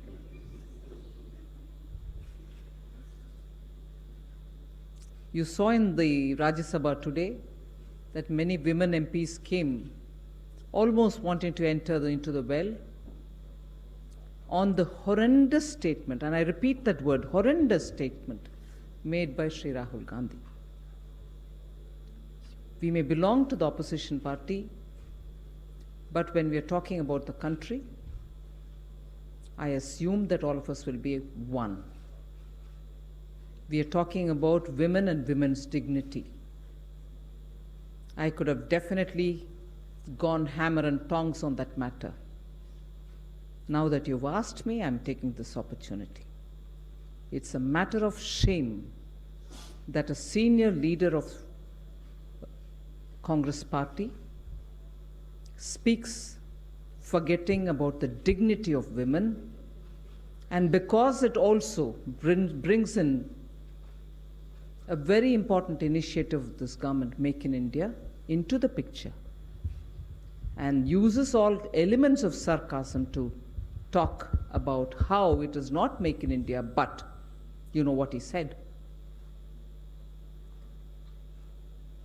You saw in the Rajya Sabha today that many women MPs came almost wanting to enter into the well on the horrendous statement, and I repeat that word, horrendous statement made by Sri Rahul Gandhi. We may belong to the opposition party, but when we are talking about the country, I assume that all of us will be one. We are talking about women and women's dignity. I could have definitely gone hammer and tongs on that matter. Now that you've asked me, I'm taking this opportunity. It's a matter of shame that a senior leader of Congress party speaks forgetting about the dignity of women, and because it also brings in a very important initiative of this government, Make in India, into the picture, and uses all elements of sarcasm to talk about how it is not Make in India, but you know what he said.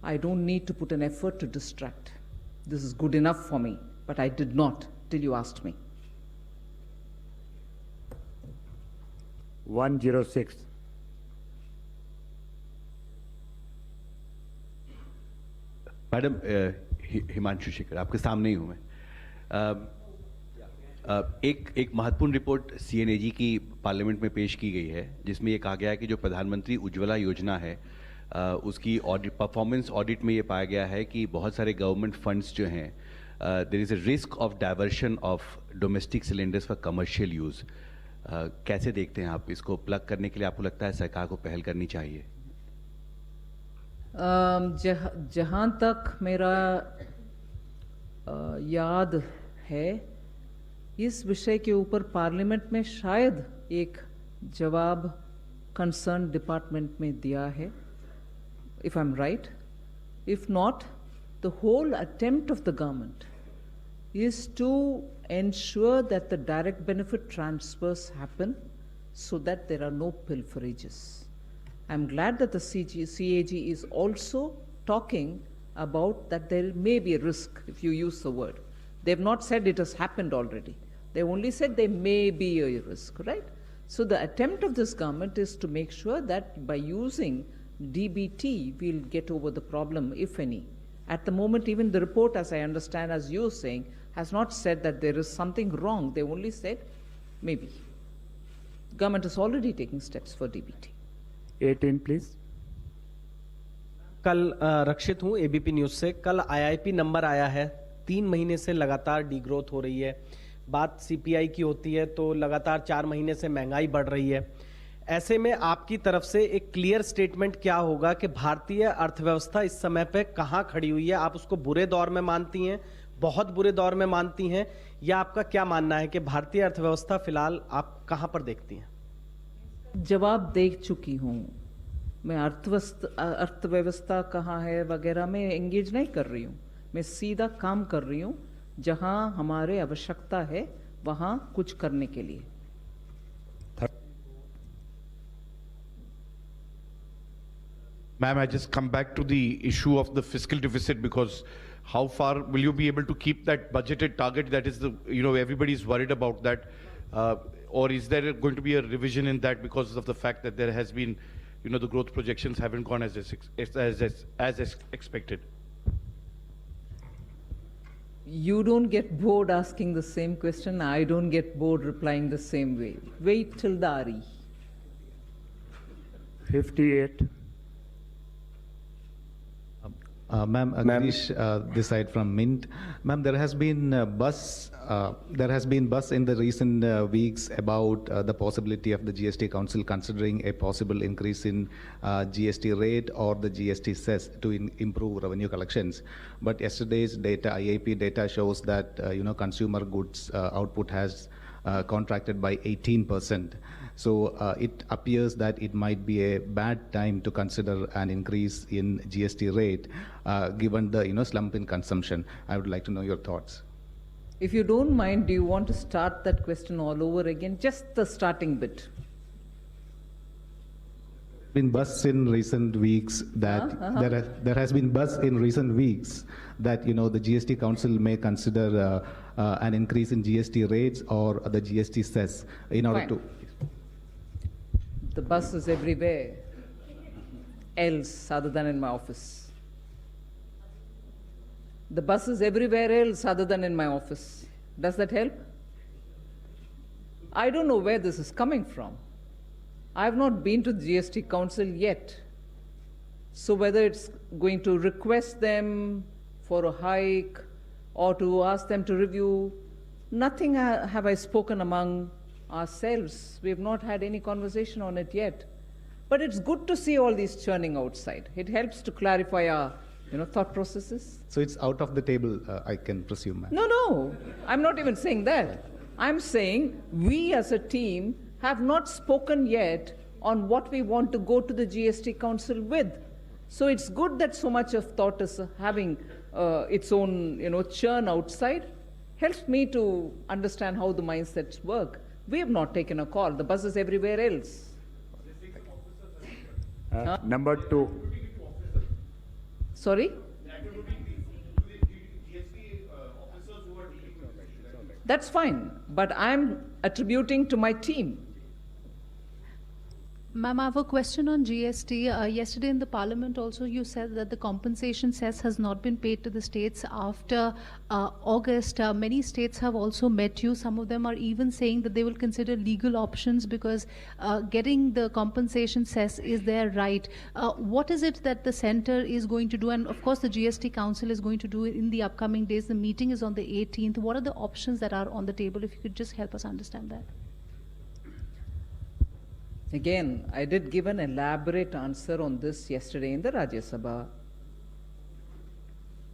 I don't need to put an effort to distract. This is good enough for me, but I did not till you asked me. 106. Madam, Himanshu Shekhar, आपके सामने ही हूँ मैं। एक महत्वपूर्ण report CNAG की parliament में पेश की गई है, जिसमें ये कहा गया है कि जो प्रधानमंत्री उज्ज्वला योजना है, उसकी ऑडिट, परफॉर्मेंस ऑडिट में ये पाया गया है कि बहुत सारे गवर्नमेंट फंड्स जो हैं, there is a risk of diversion of domestic cylinders for commercial use. कैसे देखते हैं आप इसको? प्लग करने के लिए आपको लगता है सरकार को पहल करनी चाहिए? जहाँ तक मेरा याद है, इस विषय के ऊपर पार्लियामेंट में शायद एक जवाब कंसर्न डिपार्टमेंट में दिया है, if I'm right. If not, the whole attempt of the government is to ensure that the direct benefit transfers happen so that there are no pilferages. I'm glad that the CAG is also talking about that there may be a risk, if you use the word. They've not said it has happened already. They've only said there may be a risk, right? So the attempt of this government is to make sure that by using DBT, we'll get over the problem, if any. At the moment, even the report, as I understand, as you're saying, has not said that there is something wrong. They only said maybe. Government is already taking steps for DBT. 18, please. कल रक्षित हूँ ABP news से। कल IIP number आया है, 3 महीने से लगातार degrowth हो रही है। बात CPI की होती है तो लगातार 4 महीने से महंगाई बढ़ रही है। ऐसे में आपकी तरफ से एक क्लियर स्टेटमेंट क्या होगा कि भारतीय अर्थव्यवस्था इस समय पे कहाँ खड़ी हुई है? आप उसको बुरे दौर में मानती हैं, बहुत बुरे दौर में मानती हैं, या आपका क्या मानना है कि भारतीय अर्थव्यवस्था फिलहाल आप कहाँ पर देखती हैं? जवाब दे चुकी हूँ मैं। अर्थव्यवस्था कहाँ है वगैरह में एंगेज नहीं कर रही हूँ। मैं सीधा काम कर रही हूँ, जहाँ हमारे आवश्यकता है वहाँ कुछ करने के लिए। Ma'am, I just come back to the issue of the fiscal deficit, because how far will you be able to keep that budgeted target? That is the, everybody's worried about that. Or is there going to be a revision in that because of the fact that there has been, the growth projections haven't gone as expected? You don't get bored asking the same question. I don't get bored replying the same way. Wait till the RE. 58. Ma'am, Agnish, this side from Mint. Ma'am, there has been buzz in the recent weeks about the possibility of the GST Council considering a possible increase in GST rate or the GST cess to improve revenue collections. But yesterday's data, IAP data, shows that consumer goods output has contracted by 18%. So it appears that it might be a bad time to consider an increase in GST rate, given the slump in consumption. I would like to know your thoughts. If you don't mind, do you want to start that question all over again? Just the starting bit. Been buzz in recent weeks that there has been buzz in recent weeks that the GST Council may consider an increase in GST rates or the GST cess in order to. The bus is everywhere else other than in my office. The bus is everywhere else other than in my office. Does that help? I don't know where this is coming from. I have not been to the GST Council yet. So whether it's going to request them for a hike or to ask them to review, nothing have I spoken among ourselves. We have not had any conversation on it yet. But it's good to see all these churning outside. It helps to clarify our thought processes. So it's out of the table, I can presume. No, I'm not even saying that. I'm saying we as a team have not spoken yet on what we want to go to the GST Council with. So it's good that so much of thought is having its own churn outside. Helps me to understand how the mindsets work. We have not taken a call. The bus is everywhere else. Number 2. Sorry? That's fine, but I'm attributing to my team. Ma'am, I have a question on GST. Yesterday in the Parliament also you said that the compensation cess has not been paid to the states after August. Many states have also met you. Some of them are even saying that they will consider legal options because getting the compensation cess is their right. What is it that the centre is going to do? And of course the GST Council is going to do it in the upcoming days. The meeting is on the 18th. What are the options that are on the table? If you could just help us understand that. Again, I did give an elaborate answer on this yesterday in the Rajya Sabha.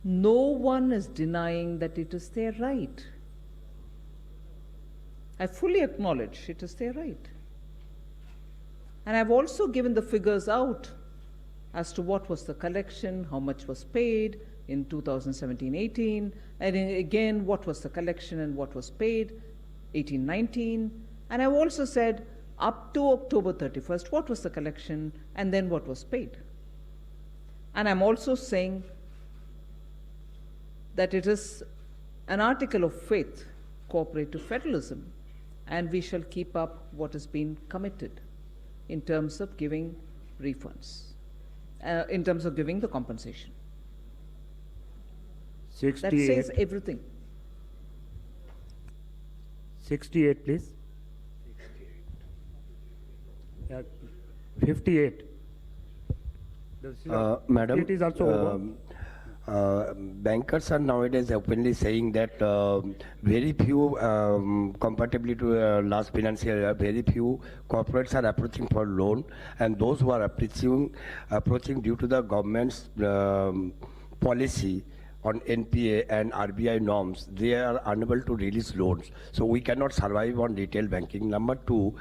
No one is denying that it is their right. I fully acknowledge it is their right. And I've also given the figures out as to what was the collection, how much was paid in 2017-18, and again, what was the collection and what was paid 18-19. And I've also said, up to October 31st, what was the collection and then what was paid. And I'm also saying that it is an article of faith, cooperative federalism, and we shall keep up what has been committed in terms of giving refunds, in terms of giving the compensation. 68. That says everything. 68, please. 58. Madam, it is also bankers are nowadays openly saying that very few, comparatively to last financial year, very few corporates are approaching for loan, and those who are approaching due to the government's policy on NPA and RBI norms, they are unable to release loans. So we cannot survive on retail banking. Number two,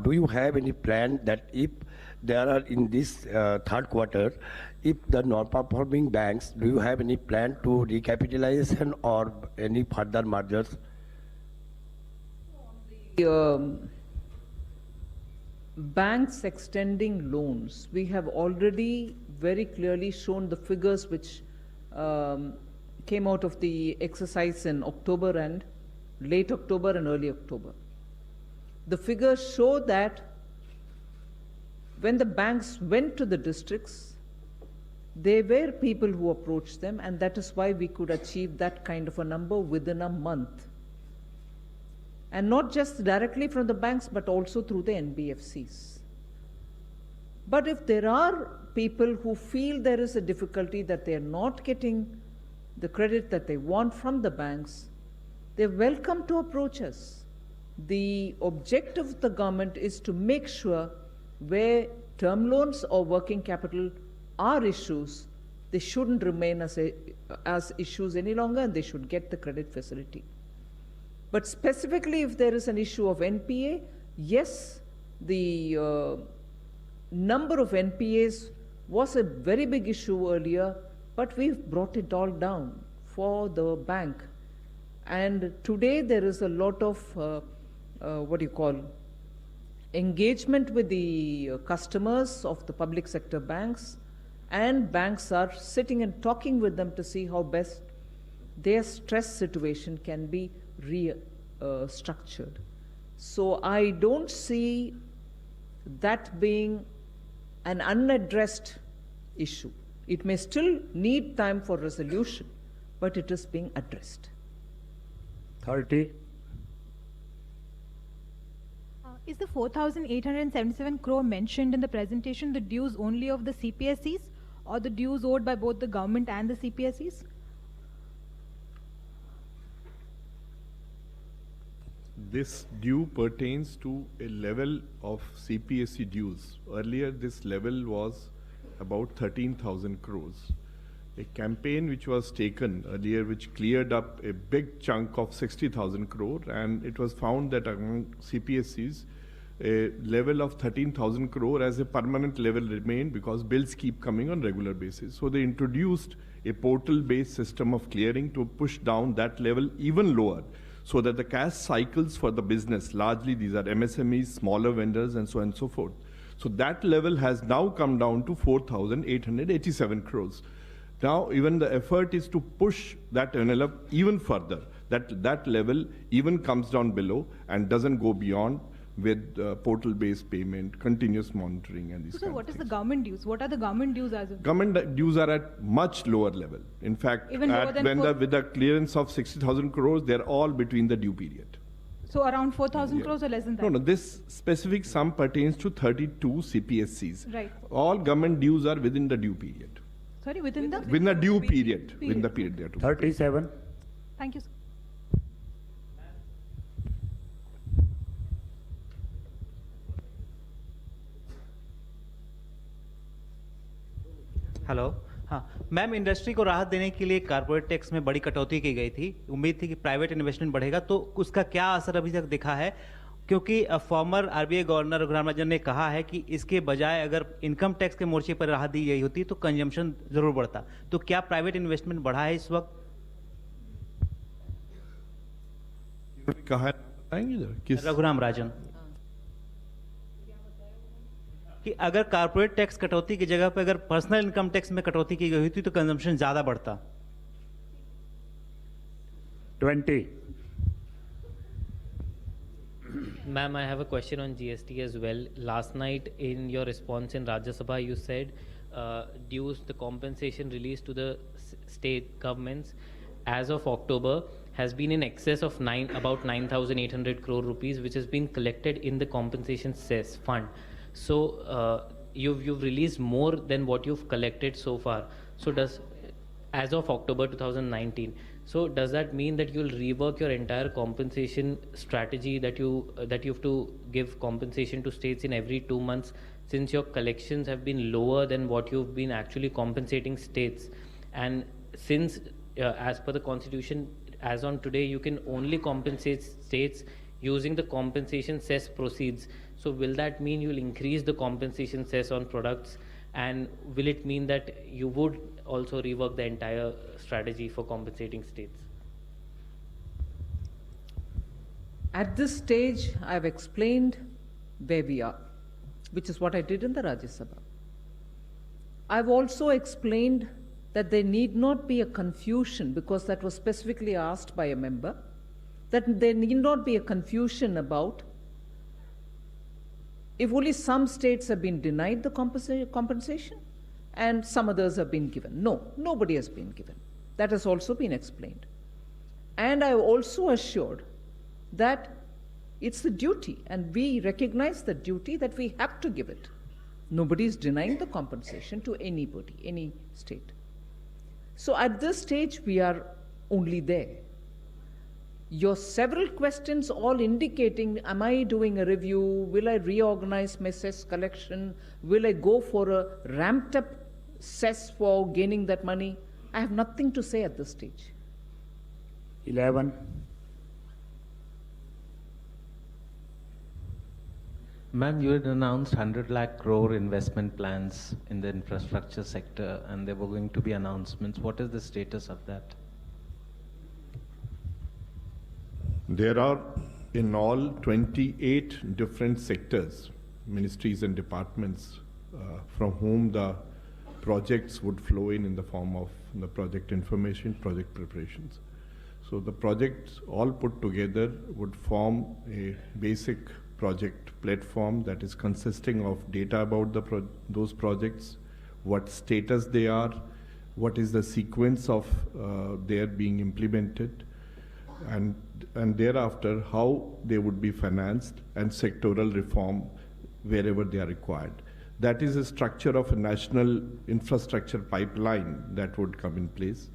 do you have any plan that if there are in this third quarter, if the non-performing banks, do you have any plan to recapitalization or any further mergers? Banks extending loans, we have already very clearly shown the figures which came out of the exercise in October and late October and early October. The figures show that when the banks went to the districts, there were people who approached them, and that is why we could achieve that kind of a number within a month. And not just directly from the banks, but also through the NBFCs. But if there are people who feel there is a difficulty that they are not getting the credit that they want from the banks, they're welcome to approach us. The objective of the government is to make sure where term loans or working capital are issues, they shouldn't remain as issues any longer, and they should get the credit facility. But specifically if there is an issue of NPA, yes, the number of NPAs was a very big issue earlier, but we've brought it all down for the bank. And today there is a lot of, engagement with the customers of the public sector banks, and banks are sitting and talking with them to see how best their stress situation can be restructured. So I don't see that being an unaddressed issue. It may still need time for resolution, but it is being addressed. 30. Is the 4,877 crore mentioned in the presentation the dues only of the CPSEs or the dues owed by both the government and the CPSEs? This due pertains to a level of CPSE dues. Earlier, this level was about 13,000 crores. A campaign which was taken earlier, which cleared up a big chunk of 60,000 crore, and it was found that among CPSEs, a level of 13,000 crore as a permanent level remained because bills keep coming on regular basis. So they introduced a portal-based system of clearing to push down that level even lower, so that the cash cycles for the business, largely these are MSMEs, smaller vendors, and so on and so forth. So that level has now come down to 4,887 crores. Now even the effort is to push that envelope even further, that level even comes down below and doesn't go beyond with portal-based payment, continuous monitoring, and these So, kind what of is the things. government dues? What are the government dues as of? Government dues are at much lower level. In fact, Even lower than with the clearance of 60,000 crores, they're all between the due period. So around 4,000 Yeah. crores or less than that? No, this specific sum pertains to 32 CPSCs. Right. All government dues are within the due period. Sorry, within the? Within the due period. Within the period they are to. 37. Thank you, sir. Hello, हाँ ma'am, industry को राहत देने के लिए corporate tax में बड़ी कटौती की गई थी। उम्मीद थी कि प्राइवेट इन्वेस्टमेंट बढ़ेगा, तो उसका क्या असर अभी तक दिखा है? क्योंकि farmer RBI governor Raghuram Rajan ने कहा है कि इसके बजाय अगर इनकम टैक्स के मोर्चे पर राहत दी गई होती तो कंजम्पशन जरूर बढ़ता। तो क्या प्राइवेट इन्वेस्टमेंट बढ़ा है इस वक्त? कहा है बताएंगे जरा? किस? रघुराम राजन कि अगर कारपोरेट टैक्स कटौती की जगह पर अगर पर्सनल इनकम टैक्स में कटौती की गई होती तो कंजम्पशन ज्यादा बढ़ता। 20. Ma'am, I have a question on GST as well. Last night in your response in Rajya Sabha, you said dues, the compensation released to the state governments as of October has been in excess of about 9,800 crore rupees, which has been collected in the compensation cess fund. So you've released more than what you've collected so far. So as of October 2019. So does that mean that you'll rework your entire compensation strategy, that you have to give compensation to states in every 2 months, since your collections have been lower than what you've been actually compensating states? And since as per the constitution, as on today, you can only compensate states using the compensation cess proceeds. So will that mean you'll increase the compensation cess on products? And will it mean that you would also rework the entire strategy for compensating states? At this stage, I've explained where we are, which is what I did in the Rajya Sabha. I've also explained that there need not be a confusion, because that was specifically asked by a member, that there need not be a confusion about if only some states have been denied the compensation and some others have been given. No, nobody has been given. That has also been explained. And I also assured that it's the duty, and we recognize the duty that we have to give it. Nobody is denying the compensation to anybody, any state. So at this stage, we are only there. Your several questions all indicating, am I doing a review? Will I reorganize my cess collection? Will I go for a ramped up cess for gaining that money? I have nothing to say at this stage. 11. Ma'am, you had announced 100 lakh crore investment plans in the infrastructure sector, and there were going to be announcements. What is the status of that? There are in all 28 different sectors, ministries and departments, from whom the projects would flow in the form of the project information, project preparations. So the projects all put together would form a basic project platform that is consisting of data about those projects, what status they are, what is the sequence of their being implemented, and thereafter how they would be financed, and sectoral reform wherever they are required. That is a structure of a national infrastructure pipeline that would come in place.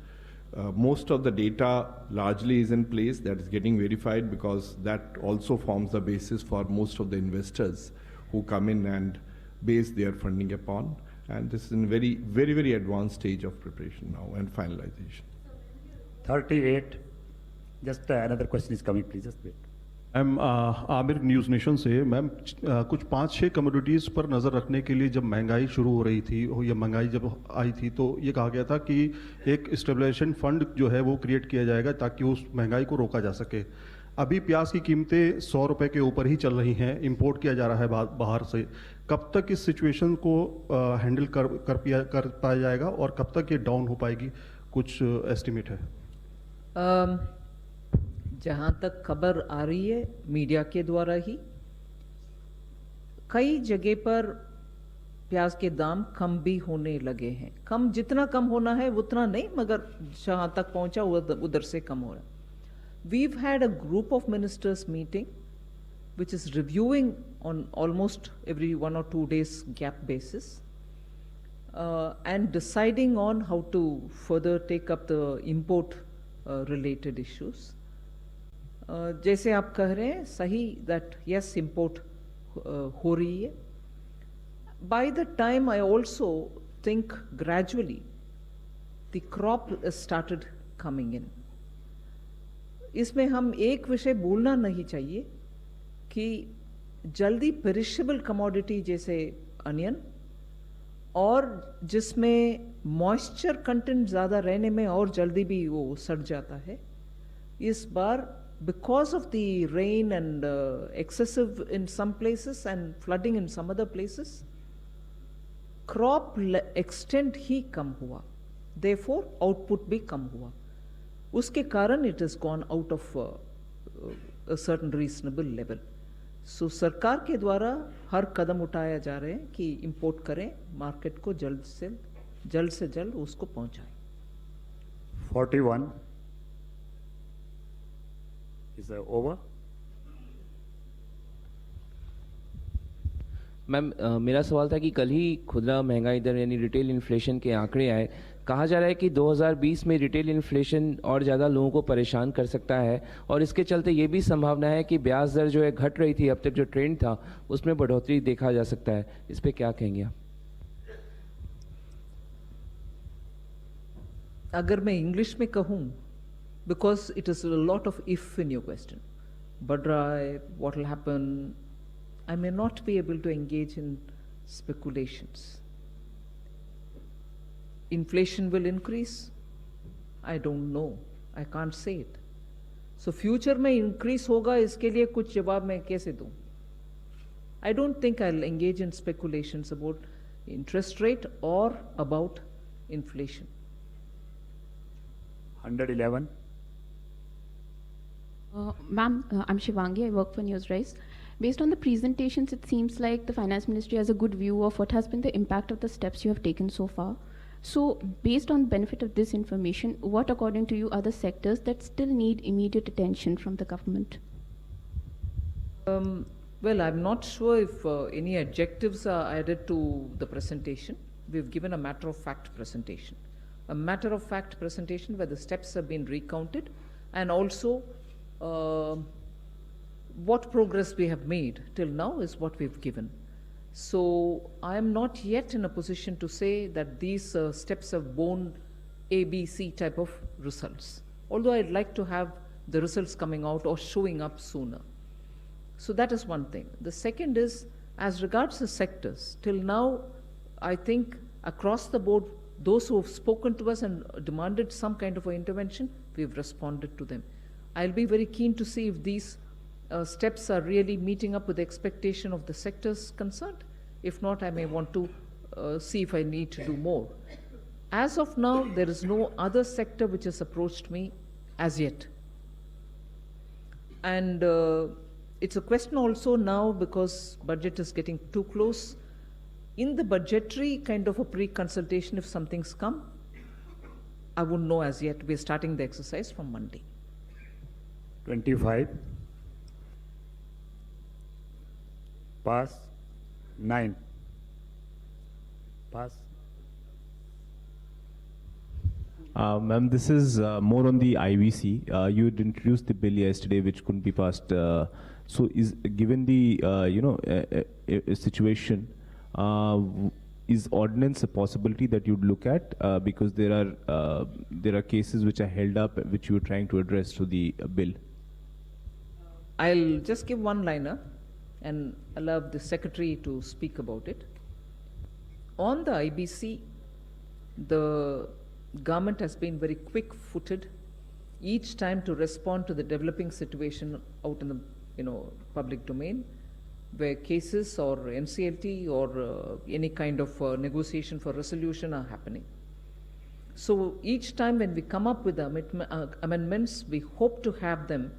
Most of the data largely is in place, that is getting verified, because that also forms the basis for most of the investors who come in and base their funding upon. And this is in very, very, very advanced stage of preparation now and finalization. 38. Just another question is coming, please. Just wait. Ma'am Aamir news nation से ma'am कुछ 5-6 commodities पर नज़र रखने के लिए जब महंगाई शुरू हो रही थी या महंगाई जब आई थी तो ये कहा गया था कि एक स्टेबलाइजेशन फंड जो है वो क्रिएट किया जाएगा ताकि उस महंगाई को रोका जा सके। अभी प्याज की कीमतें 100 रुपये के ऊपर ही चल रही हैं, इंपोर्ट किया जा रहा है बाहर से। कब तक इस सिचुएशन को हैंडल कर पाया जाएगा और कब तक ये डाउन हो पाएगी, कुछ एस्टिमेट है? जहाँ तक खबर आ रही है मीडिया के द्वारा ही, कई जगह पर प्याज के दाम कम भी होने लगे हैं। कम जितना कम होना है उतना नहीं, मगर जहाँ तक पहुँचा उधर से कम हो रहा। We've had a group of ministers meeting which is reviewing on almost every 1 or 2 days gap basis and deciding on how to further take up the import related issues. जैसे आप कह रहे हैं सही that yes import हो रही है. By the time I also think gradually the crop has started coming in. इसमें हम एक विषय भूलना नहीं चाहिए कि जल्दी पेरिशेबल कमोडिटी जैसे अनियन और जिसमें मॉइस्चर कंटेंट ज़्यादा रहने में और जल्दी भी वो सड़ जाता है, इस बार because of the rain and excessive in some places and flooding in some other places crop extent ही कम हुआ, देयरफॉर आउटपुट भी कम हुआ. उसके कारण it is gone out of a certain reasonable level. So सरकार के द्वारा हर कदम उठाया जा रहे हैं कि इंपोर्ट करें, मार्केट को जल्द से जल्द उसको पहुंचाएं. 41 is over. मैम मेरा सवाल था कि कल ही खुदरा महंगाई दर यानी रिटेल इन्फ्लेशन के आंकड़े आए. कहा जा रहा है कि 2020 में रिटेल इन्फ्लेशन और ज़्यादा लोगों को परेशान कर सकता है और इसके चलते ये भी संभावना है कि ब्याज दर जो है घट रही थी, अब तक जो ट्रेंड था उसमें बढ़ोतरी देखा जा सकता है. इस पे क्या कहेंगे आप? अगर मैं इंग्लिश में कहूँ, because it is a lot of if in your question, बढ़ रहा है, what will happen, I may not be able to engage in speculations. Inflation will increase? I don't know. I can't say it. So future में increase होगा, इसके लिए कुछ जवाब मैं कैसे दूँ? I don't think I'll engage in speculations about interest rate or about inflation. 111. Ma'am, I'm Shivangi. I work for Newsrise. Based on the presentations, it seems like the Finance Ministry has a good view of what has been the impact of the steps you have taken so far. So, based on the benefit of this information, what, according to you, are the sectors that still need immediate attention from the government? Well, I'm not sure if any adjectives are added to the presentation. We've given a matter-of-fact presentation. A matter-of-fact presentation where the steps have been recounted and also what progress we have made till now is what we've given. So I am not yet in a position to say that these steps have borne A, B, C type of results, although I'd like to have the results coming out or showing up sooner. So that is one thing. The second is, as regards the sectors, till now, I think across the board, those who have spoken to us and demanded some kind of an intervention, we've responded to them. I'll be very keen to see if these steps are really meeting up with the expectation of the sectors concerned. If not, I may want to see if I need to do more. As of now, there is no other sector which has approached me as yet. And it's a question also now because budget is getting too close. In the budgetary kind of a pre-consultation, if something's come, I wouldn't know as yet. We're starting the exercise from Monday. 25. Pass. 9. Pass. Ma'am, this is more on the IVC. You had introduced the bill yesterday, which couldn't be passed. So, given the situation, is ordinance a possibility that you'd look at? Because there are cases which are held up, which you are trying to address through the bill. I'll just give one liner and allow the secretary to speak about it. On the IBC, the government has been very quick-footed each time to respond to the developing situation out in the public domain, where cases or NCLT or any kind of negotiation for resolution are happening. So each time when we come up with amendments, we hope to have them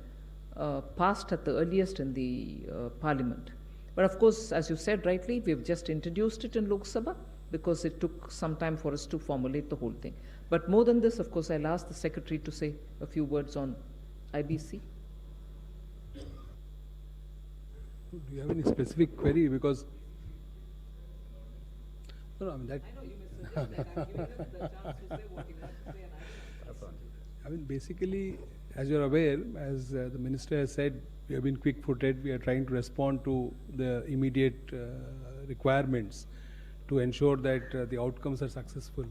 passed at the earliest in the Parliament. But of course, as you said rightly, we've just introduced it in Lok Sabha because it took some time for us to formulate the whole thing. But more than this, of course, I'll ask the Secretary to say a few words on IBC. Do you have any specific query? Because no, I mean that. I mean, basically, as you're aware, as the Minister has said, we have been quick-footed. We are trying to respond to the immediate requirements to ensure that the outcomes are successful.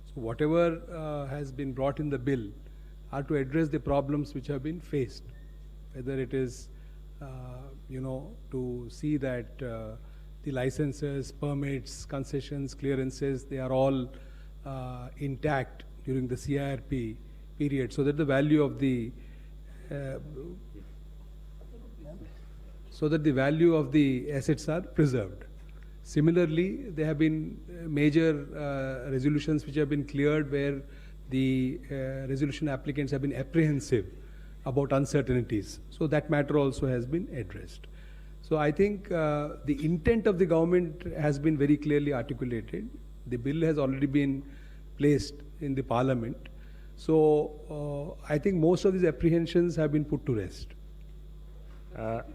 So whatever has been brought in the bill are to address the problems which have been faced, whether it is to see that the licenses, permits, concessions, clearances, they are all intact during the CIRP period, so that the value of the assets are preserved. Similarly, there have been major resolutions which have been cleared where the resolution applicants have been apprehensive about uncertainties. So that matter also has been addressed. So I think the intent of the government has been very clearly articulated. The bill has already been placed in the Parliament. So I think most of these apprehensions have been put to rest.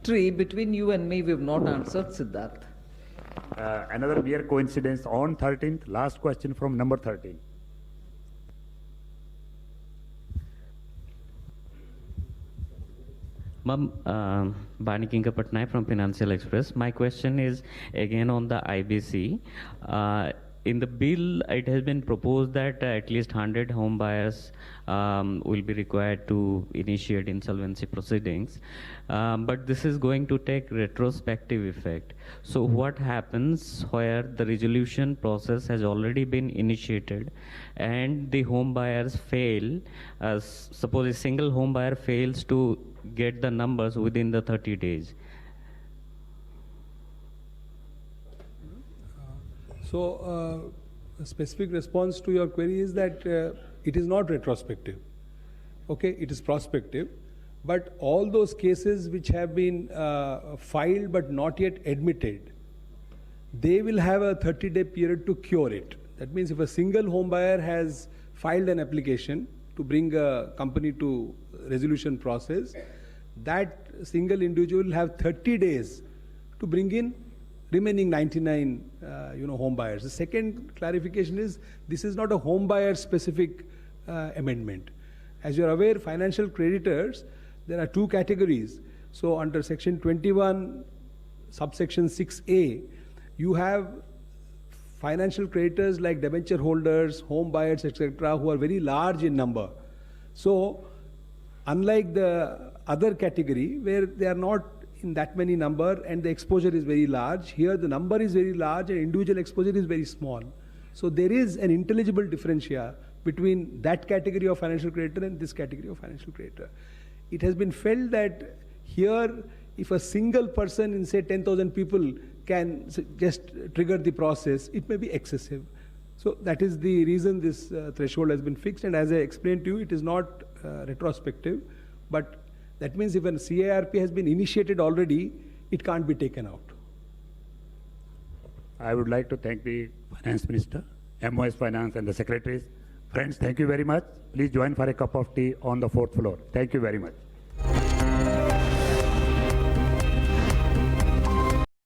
Between you and me, we've not answered, Siddharth. Another mere coincidence on 13th, last question from number 13. Ma'am, Bani Kinka Patnaik from Financial Express. My question is again on the IBC. In the bill, it has been proposed that at least 100 home buyers will be required to initiate insolvency proceedings. But this is going to take retrospective effect. So what happens where the resolution process has already been initiated and the home buyers fail, suppose a single home buyer fails to get the numbers within the 30 days? So, a specific response to your query is that it is not retrospective. Okay, it is prospective. But all those cases which have been filed but not yet admitted, they will have a 30-day period to cure it. That means if a single home buyer has filed an application to bring a company to resolution process, that single individual will have 30 days to bring in remaining 99 home buyers. The second clarification is this is not a home buyer specific amendment. As you are aware, financial creditors, there are two categories. So under section 21 subsection 6A, you have financial creditors like debenture holders, home buyers, etc., who are very large in number. So unlike the other category where they are not in that many number and the exposure is very large, here the number is very large and individual exposure is very small. So there is an intelligible differential between that category of financial creditor and this category of financial creditor. It has been felt that here, if a single person in say 10,000 people can just trigger the process, it may be excessive. So that is the reason this threshold has been fixed, and as I explained to you, it is not retrospective, but that means if a CIRP has been initiated already, it can't be taken out. I would like to thank the Finance Minister, MOS Finance and the Secretaries. Friends, thank you very much. Please join for a cup of tea on the 4th floor. Thank you very much.